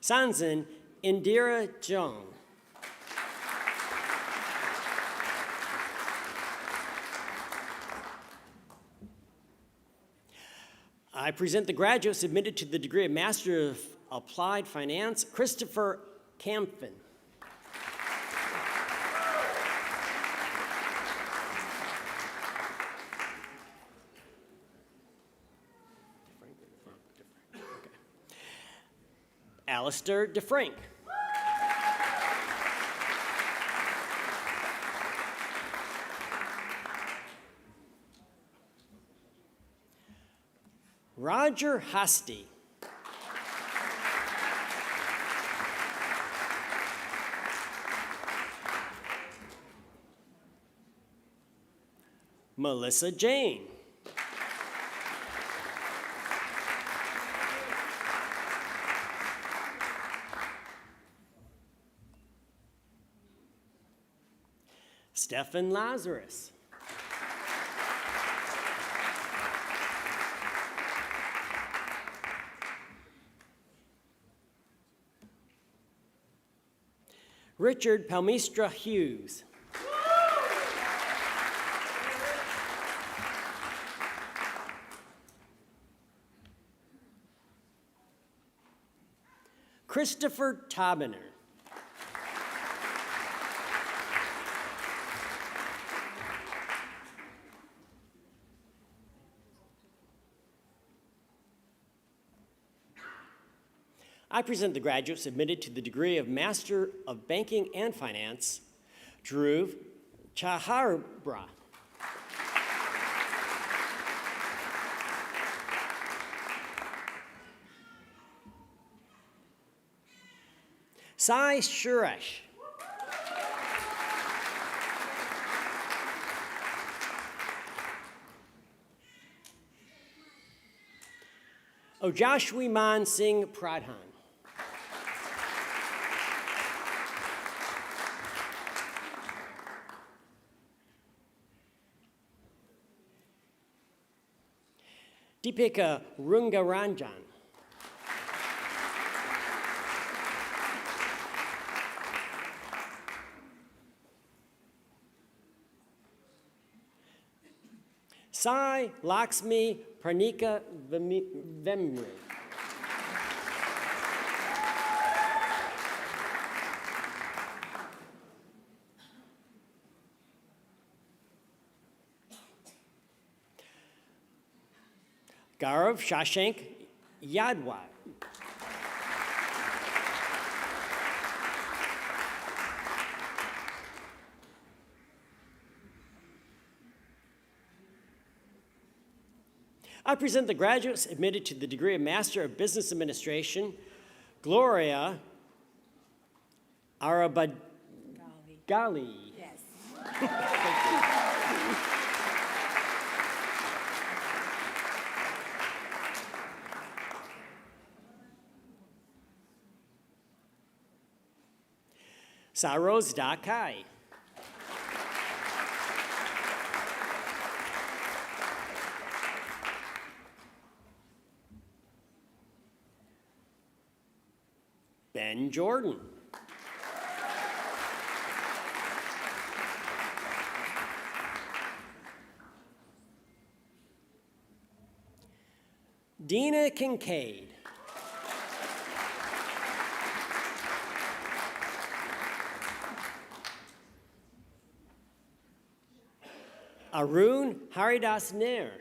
Sanzan Indira Jung. I present the graduates admitted to the degree of Master of Applied Finance, Christopher Campton. Alistair DeFrank. Roger Hasty. Melissa Jane. Stephen Lazarus. Richard Palmistra Hughes. Christopher Tabener. I present the graduates admitted to the degree of Master of Banking and Finance, Dhruv Chaharbra. Sai Suresh. Ojashwiman Singh Pradhan. Deepika Rungaranjan. Sai Lakshmi Pranika Vemri. Gaurav Shashank Yadwa. I present the graduates admitted to the degree of Master of Business Administration, Gloria Arabagali. Yes. Saroz Dakai. Ben Jordan. Dina Kincaid. Arun Haridas Nair.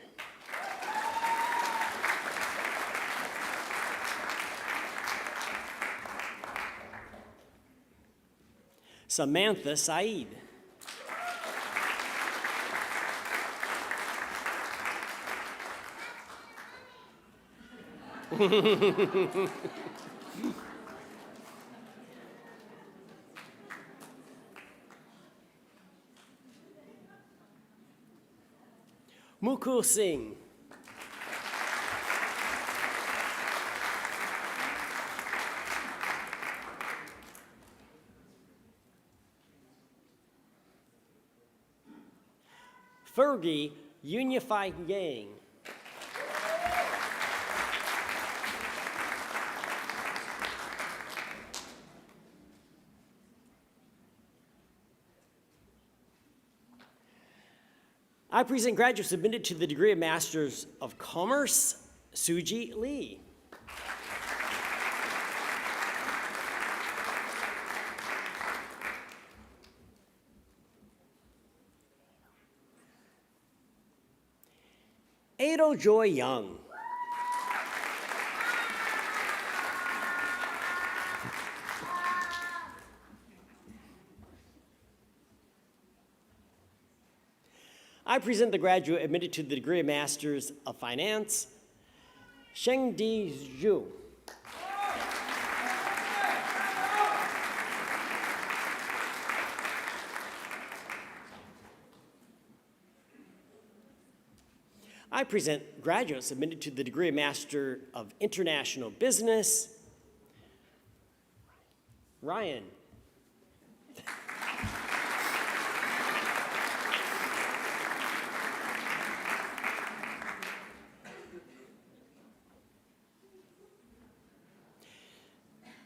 Samantha Saeed. Mukul Singh. Fergie Unify Yang. I present graduates submitted to the degree of Masters of Commerce, Suji Lee. Ado Joy Young. I present the graduate admitted to the degree of Masters of Finance, Shengdi Zhu. I present graduates admitted to the degree of Master of International Business, Ryan.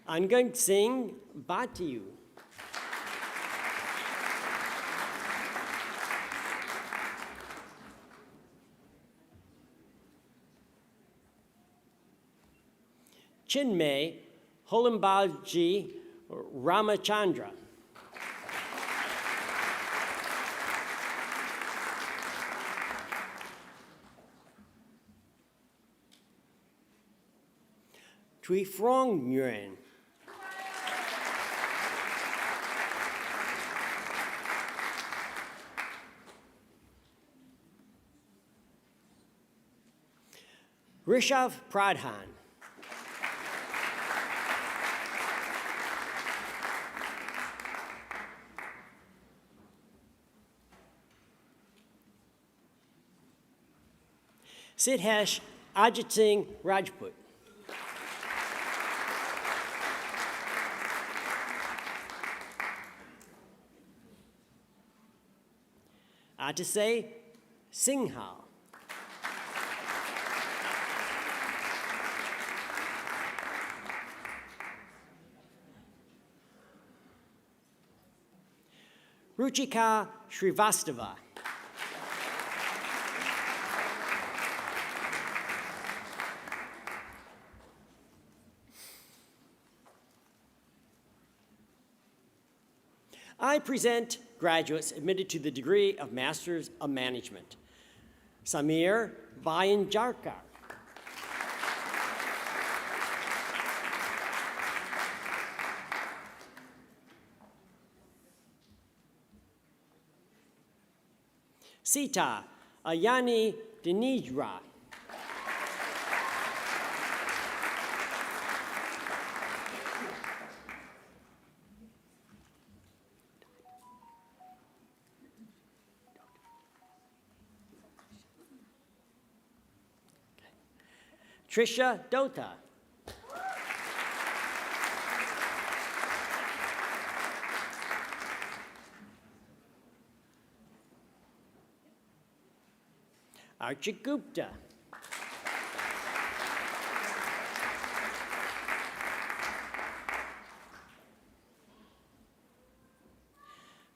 Angang Singh Bhatiu. Chinmay Holimbaji Ramachandra. Tui Frong Nguyen. Rishav Pradhan. Sidhesh Ajit Singh Rajput. Atisay Singhal. Ruchika Srivastava. I present graduates admitted to the degree of Masters of Management. Samir Bayanjarkar. Sita Ayani Dinijra. Trisha Dota. Archit Gupta.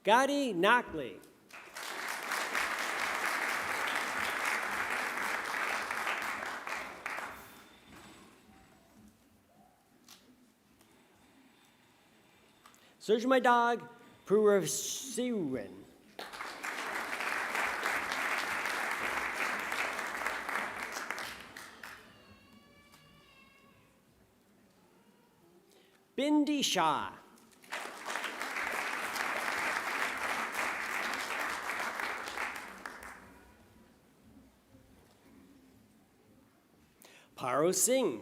Gadi Nakli. Search my dog, Purasiran. Bindi Shah. Paro Singh.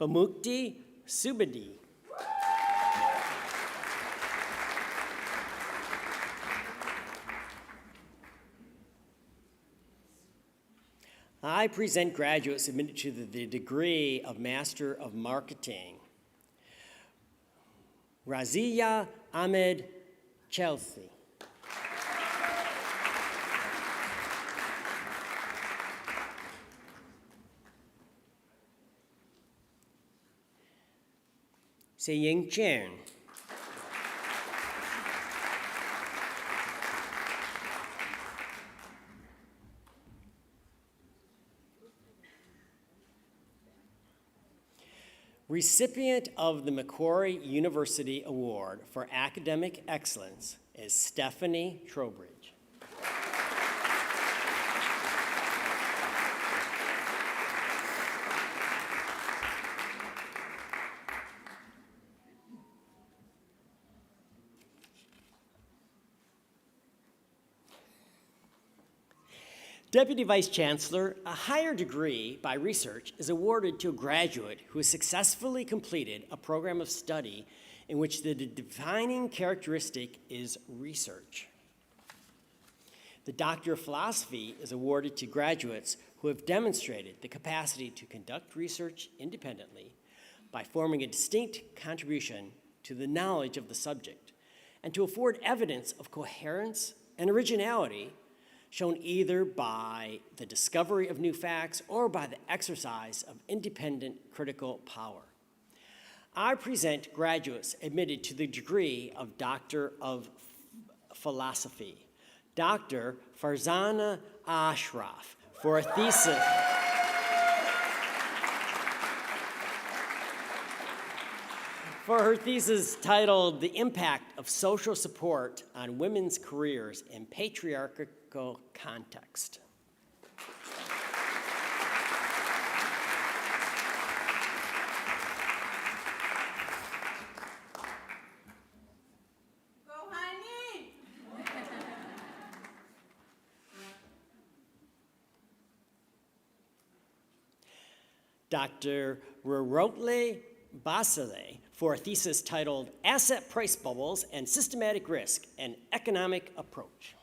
Bamukti Subadi. I present graduates admitted to the degree of Master of Marketing. Razia Ahmed Chelsea. Seying Chen. Recipient of the Macquarie University Award for Academic Excellence is Stephanie Trowbridge. Deputy Vice Chancellor, a higher degree by research is awarded to a graduate who has successfully completed a program of study in which the defining characteristic is research. The Doctor of Philosophy is awarded to graduates who have demonstrated the capacity to conduct research independently by forming a distinct contribution to the knowledge of the subject and to afford evidence of coherence and originality shown either by the discovery of new facts or by the exercise of independent critical power. I present graduates admitted to the degree of Doctor of Philosophy, Dr. Farzana Ashraf, for a thesis. For her thesis titled The Impact of Social Support on Women's Careers in Patriarchal Context. Dr. Rarotle Basile for a thesis titled Asset Price Bubbles and Systematic Risk, an Economic Approach.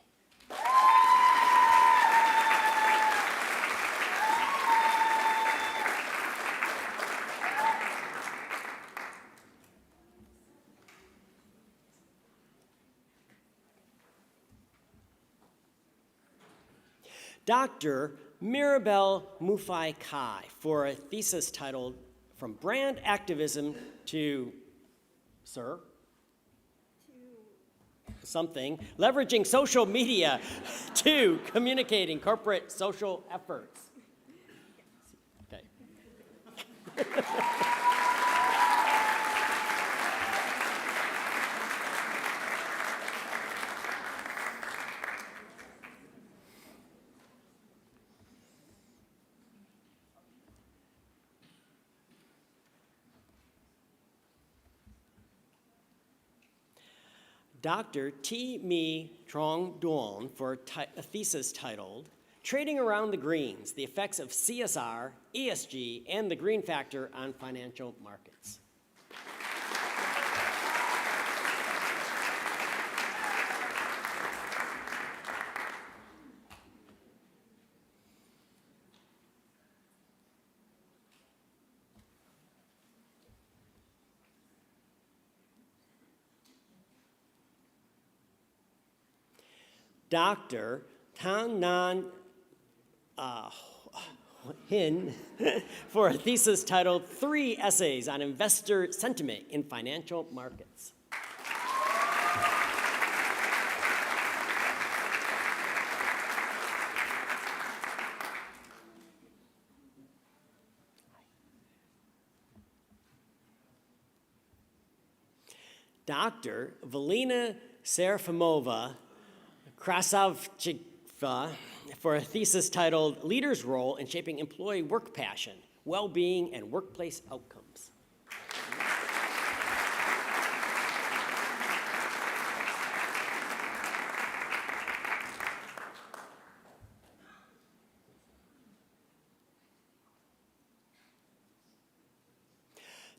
Dr. Mirabel Mufai Kai for a thesis titled From Brand Activism to, sir? something, leveraging social media to communicating corporate social efforts. Okay. Dr. T. Mi Trong Duan for a thesis titled, Trading Around the Greens, the Effects of CSR, ESG, and the Green Factor on Financial Markets. Dr. Tan Nan Hin for a thesis titled 3 Essays on Investor Sentiment in Financial Markets. Dr. Valina Serafimova Krasavcheva for a thesis titled Leaders' Role in Shaping Employee Work Passion, Well-Being, and Workplace Outcomes.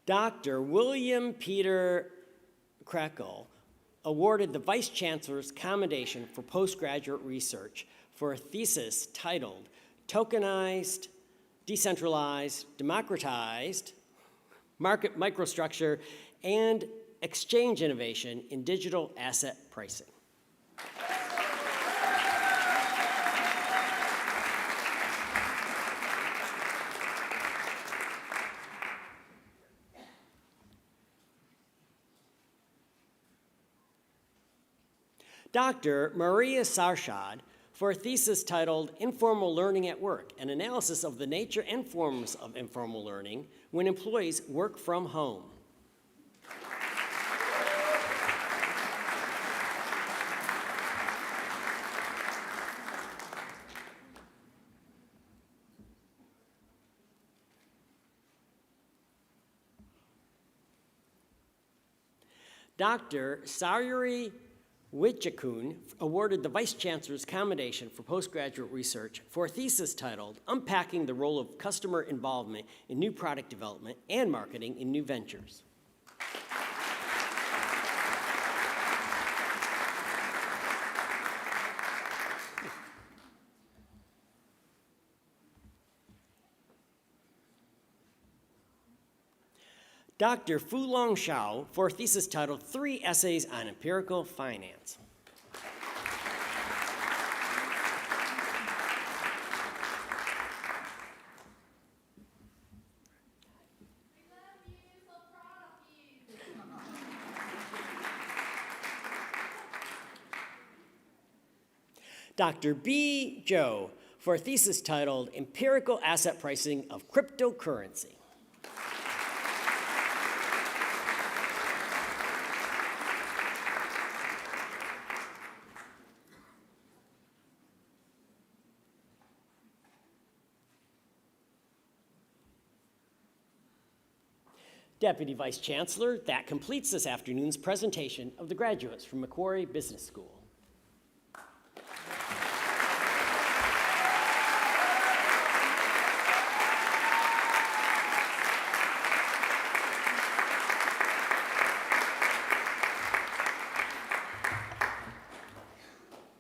Dr. William Peter Krakel awarded the Vice Chancellor's Commendation for Postgraduate Research for a thesis titled Tokenized, Decentralized, Democratized Market Microstructure and Exchange Innovation in Digital Asset Pricing. Dr. Maria Sarshad for a thesis titled Informal Learning at Work, an analysis of the nature and forms of informal learning when employees work from home. Dr. Sayuri Wichakun awarded the Vice Chancellor's Commendation for Postgraduate Research for a thesis titled Unpacking the Role of Customer Involvement in New Product Development and Marketing in New Ventures. Dr. Fulong Shao for a thesis titled 3 Essays on Empirical Finance. Dr. B. Zhou for a thesis titled Empirical Asset Pricing of Cryptocurrency. Deputy Vice Chancellor, that completes this afternoon's presentation of the graduates from Macquarie Business School.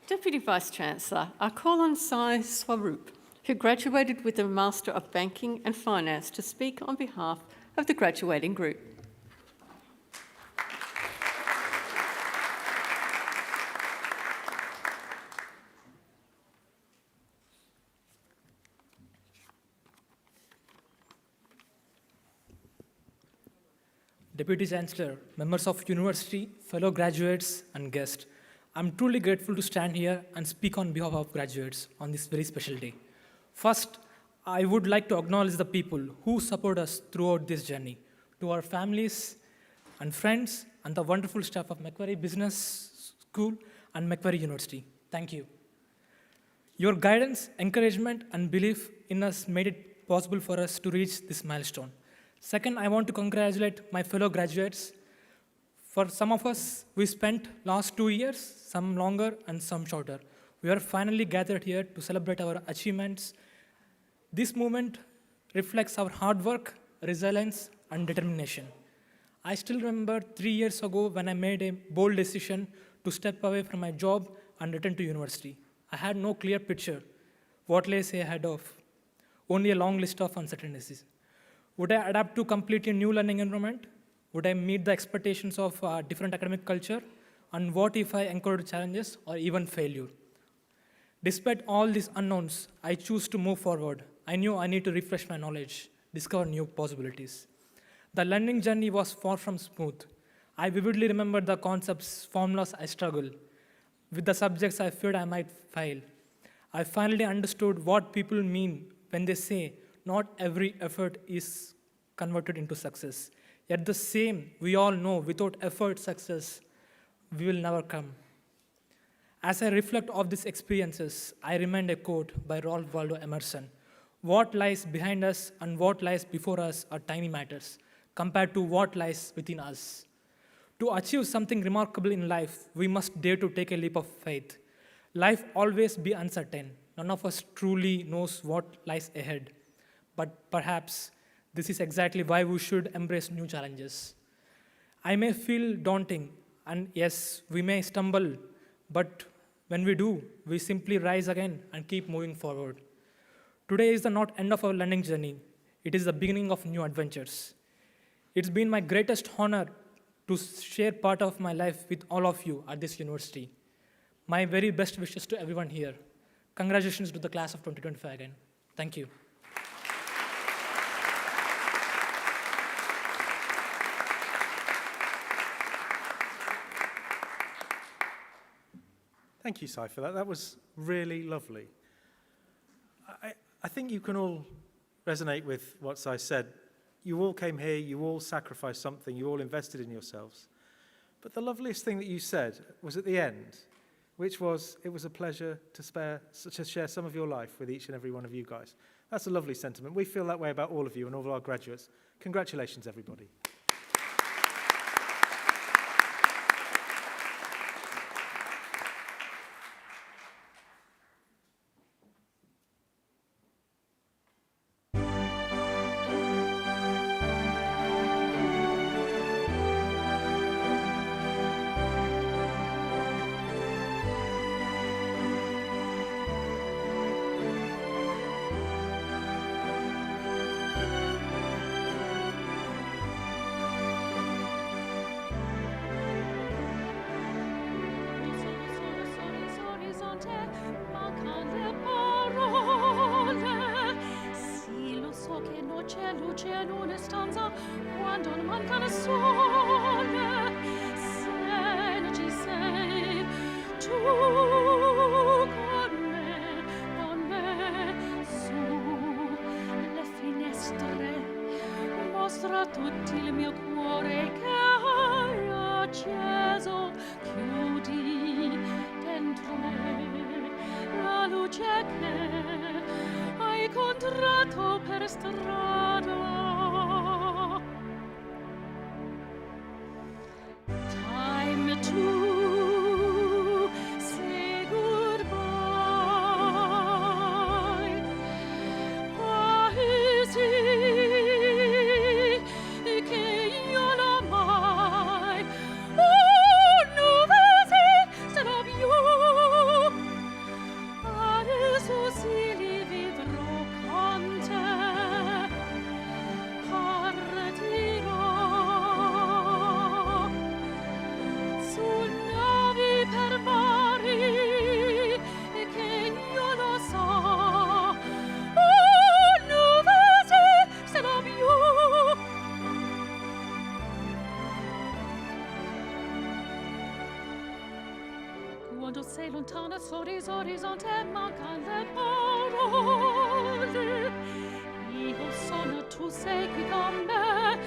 Deputy Vice Chancellor, I call on Sai Swaroop, who graduated with a Master of Banking and Finance, to speak on behalf of the graduating group. Deputy Chancellor, members of university, fellow graduates and guests, I'm truly grateful to stand here and speak on behalf of graduates on this very special day. First, I would like to acknowledge the people who support us throughout this journey, to our families and friends, and the wonderful staff of Macquarie Business School and Macquarie University. Thank you. Your guidance, encouragement, and belief in us made it possible for us to reach this milestone. Second, I want to congratulate my fellow graduates. For some of us, we spent last 2 years, some longer and some shorter. We are finally gathered here to celebrate our achievements. This moment reflects our hard work, resilience, and determination. I still remember 3 years ago when I made a bold decision to step away from my job and return to university. I had no clear picture what lays ahead of, only a long list of uncertainties. Would I adapt to completely new learning environment? Would I meet the expectations of a different academic culture? And what if I encountered challenges or even failure? Despite all these unknowns, I choose to move forward. I knew I need to refresh my knowledge, discover new possibilities. The learning journey was far from smooth. I vividly remember the concepts, formulas I struggled with, the subjects I feared I might fail. I finally understood what people mean when they say not every effort is converted into success. Yet the same, we all know without effort, success will never come. As I reflect on these experiences, I remind a quote by Ralph Waldo Emerson. What lies behind us and what lies before us are tiny matters compared to what lies within us. To achieve something remarkable in life, we must dare to take a leap of faith. Life always be uncertain. None of us truly knows what lies ahead. But perhaps this is exactly why we should embrace new challenges. I may feel daunting, and yes, we may stumble, but when we do, we simply rise again and keep moving forward. Today is the not end of our learning journey. It is the beginning of new adventures. It's been my greatest honor to share part of my life with all of you at this university. My very best wishes to everyone here. Congratulations to the class of 2025 again. Thank you. Thank you, Sai, for that. That was really lovely. I think you can all resonate with what Sai said. You all came here, you all sacrificed something, you all invested in yourselves. But the loveliest thing that you said was at the end, which was, it was a pleasure to share some of your life with each and every one of you guys. That's a lovely sentiment. We feel that way about all of you and all of our graduates. Congratulations, everybody. Luce in una stanza quando non manca il sole, se non ci sei tu con me su le finestre mostra tutto il mio cuore che hai acceso, chiudi dentro me la luce che hai incontrato per strada. Time to say goodbye. Paesi che io non mai se non più. Adesso si rivedrò con te. quando sei lontana sorriso orizzonte mancan le parole. Io sono, tu sei qui con me,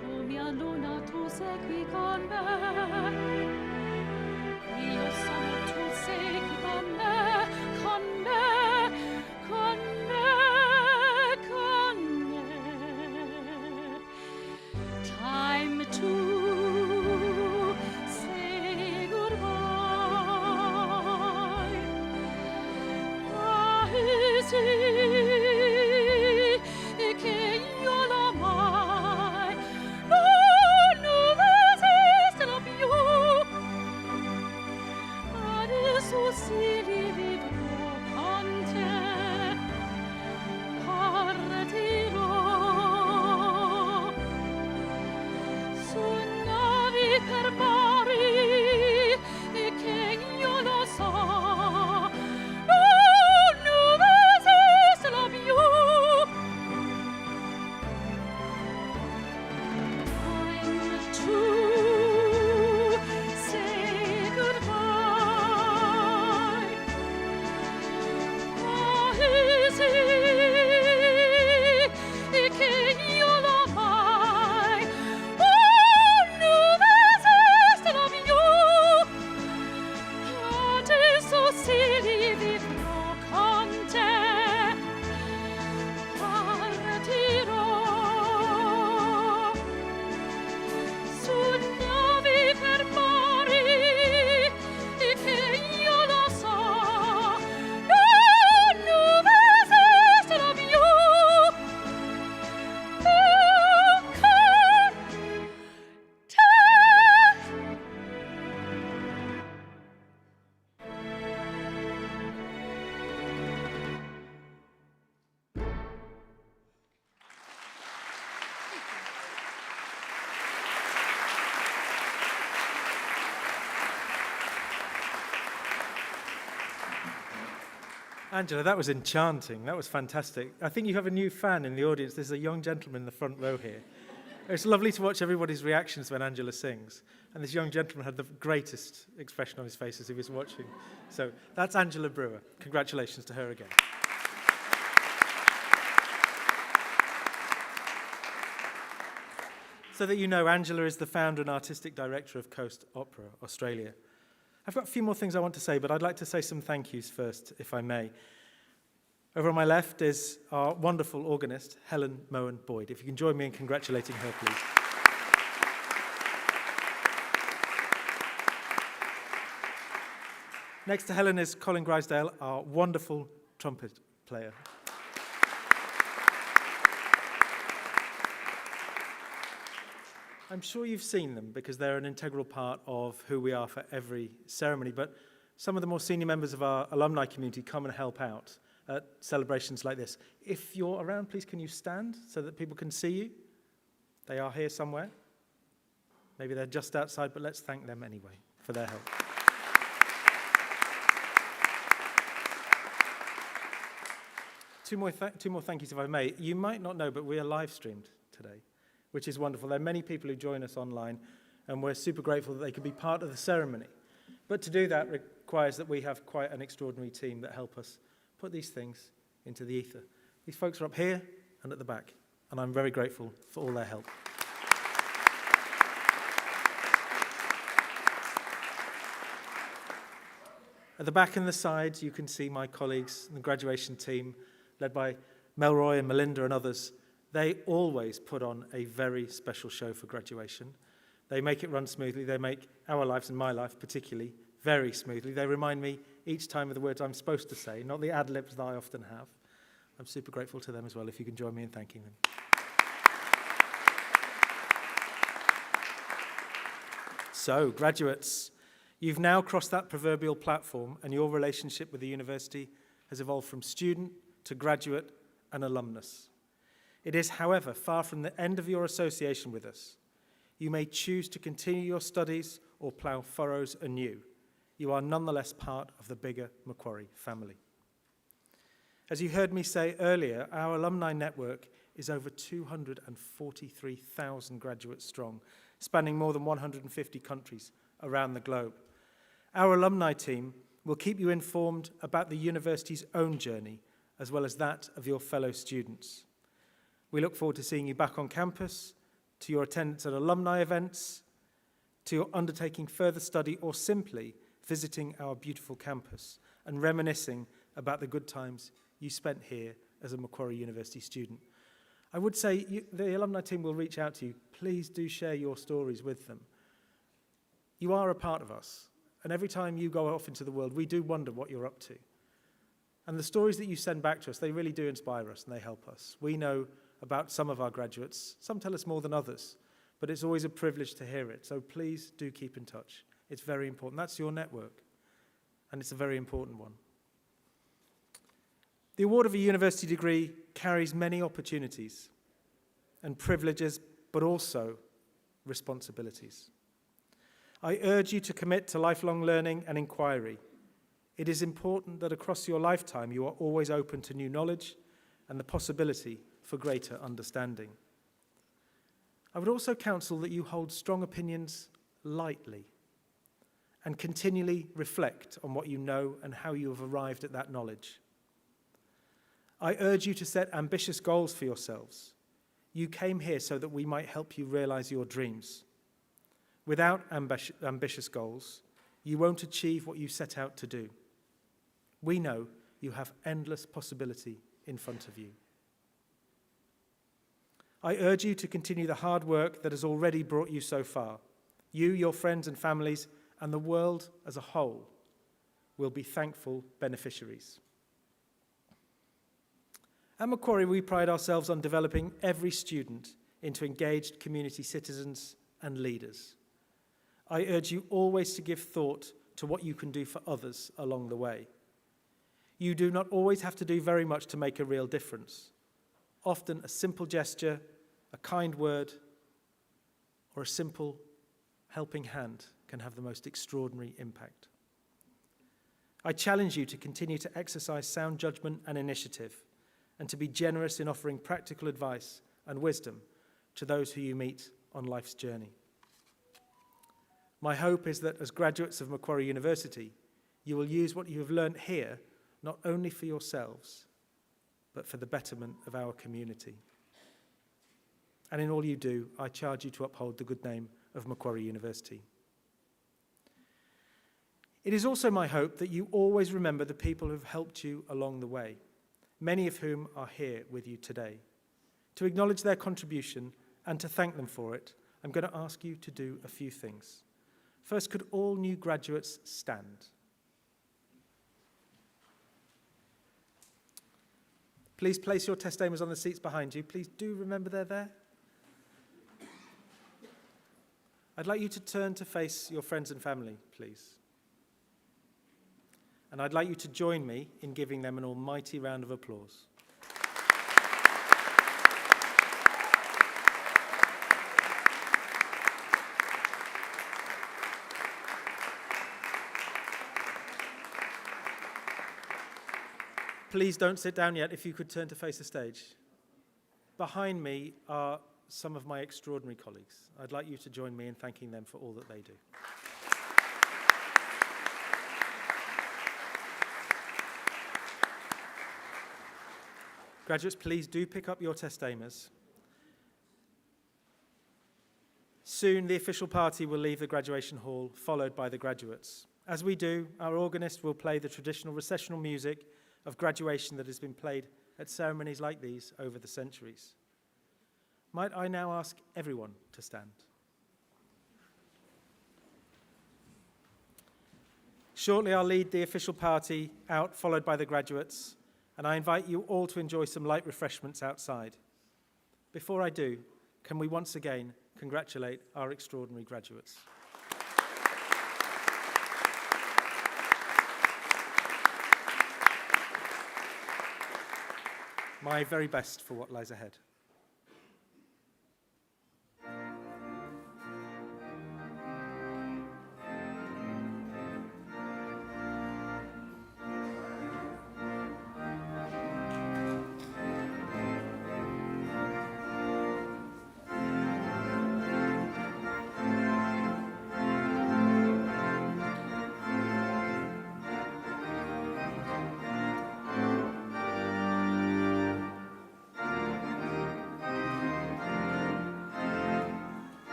tu mia luna, tu sei qui con me. Io sono, tu sei qui con me, con me, con me, con me. Time to say goodbye. Paesi che io non mai non esistono più. Adesso si rivivrò con te. Partirò su navi per mari che io lo so non esistono più. Time to say goodbye. Paesi che io non mai non esistono più. Adesso si rivivrò con te. Partirò su navi per mari che io lo so non esistono più. Angela, that was enchanting. That was fantastic. I think you have a new fan in the audience. There's a young gentleman in the front row here. It's lovely to watch everybody's reactions when Angela sings. And this young gentleman had the greatest expression on his face as he was watching. So that's Angela Brewer. Congratulations to her again. So that you know, Angela is the founder and artistic director of Coast Opera Australia. I've got a few more things I want to say, but I'd like to say some thank yous first, if I may. Over on my left is our wonderful organist, Helen Moen Boyd. If you can join me in congratulating her, please. Next to Helen is Colin Grisdale, our wonderful trumpet player. I'm sure you've seen them because they're an integral part of who we are for every ceremony, but some of the more senior members of our alumni community come and help out at celebrations like this. If you're around, please can you stand so that people can see you? They are here somewhere. Maybe they're just outside, but let's thank them anyway for their help. Two more thank yous if I may. You might not know, but we are live streamed today, which is wonderful. There are many people who join us online, and we're super grateful that they can be part of the ceremony. But to do that requires that we have quite an extraordinary team that help us put these things into the ether. These folks are up here and at the back, and I'm very grateful for all their help. At the back and the sides, you can see my colleagues and the graduation team, led by Melroy and Melinda and others. They always put on a very special show for graduation. They make it run smoothly. They make our lives, and my life particularly, very smoothly. They remind me each time of the words I'm supposed to say, not the ad-libs that I often have. I'm super grateful to them as well, if you can join me in thanking them. So, graduates, you've now crossed that proverbial platform, and your relationship with the university has evolved from student to graduate and alumnus. It is, however, far from the end of your association with us. You may choose to continue your studies or plough furrows anew. You are nonetheless part of the bigger Macquarie family. As you heard me say earlier, our alumni network is over 243,000 graduates strong, spanning more than 150 countries around the globe. Our alumni team will keep you informed about the university's own journey, as well as that of your fellow students. We look forward to seeing you back on campus, to your attendance at alumni events, to your undertaking further study, or simply visiting our beautiful campus and reminiscing about the good times you spent here as a Macquarie University student. I would say the alumni team will reach out to you. Please do share your stories with them. You are a part of us, and every time you go off into the world, we do wonder what you're up to. And the stories that you send back to us, they really do inspire us and they help us. We know about some of our graduates. Some tell us more than others, but it's always a privilege to hear it. So please do keep in touch. It's very important. That's your network, and it's a very important one. The award of a university degree carries many opportunities and privileges, but also responsibilities. I urge you to commit to lifelong learning and inquiry. It is important that across your lifetime you are always open to new knowledge and the possibility for greater understanding. I would also counsel that you hold strong opinions lightly and continually reflect on what you know and how you have arrived at that knowledge. I urge you to set ambitious goals for yourselves. You came here so that we might help you realize your dreams. Without ambitious goals, you won't achieve what you set out to do. We know you have endless possibility in front of you. I urge you to continue the hard work that has already brought you so far. You, your friends and families, and the world as a whole will be thankful beneficiaries. At Macquarie, we pride ourselves on developing every student into engaged community citizens and leaders. I urge you always to give thought to what you can do for others along the way. You do not always have to do very much to make a real difference. Often a simple gesture, a kind word, or a simple helping hand can have the most extraordinary impact. I challenge you to continue to exercise sound judgment and initiative, and to be generous in offering practical advice and wisdom to those who you meet on life's journey. My hope is that as graduates of Macquarie University, you will use what you have learned here not only for yourselves, but for the betterment of our community. And in all you do, I charge you to uphold the good name of Macquarie University. It is also my hope that you always remember the people who have helped you along the way, many of whom are here with you today. To acknowledge their contribution and to thank them for it, I'm going to ask you to do a few things. First, could all new graduates stand? Please place your testaments on the seats behind you. Please do remember they're there. I'd like you to turn to face your friends and family, please. And I'd like you to join me in giving them an almighty round of applause. Please don't sit down yet. If you could turn to face the stage. Behind me are some of my extraordinary colleagues. I'd like you to join me in thanking them for all that they do. Graduates, please do pick up your testaments. Soon the official party will leave the graduation hall, followed by the graduates. As we do, our organist will play the traditional recessional music of graduation that has been played at ceremonies like these over the centuries. Might I now ask everyone to stand? Shortly, I'll lead the official party out, followed by the graduates, and I invite you all to enjoy some light refreshments outside. Before I do, can we once again congratulate our extraordinary graduates? My very best for what lies ahead.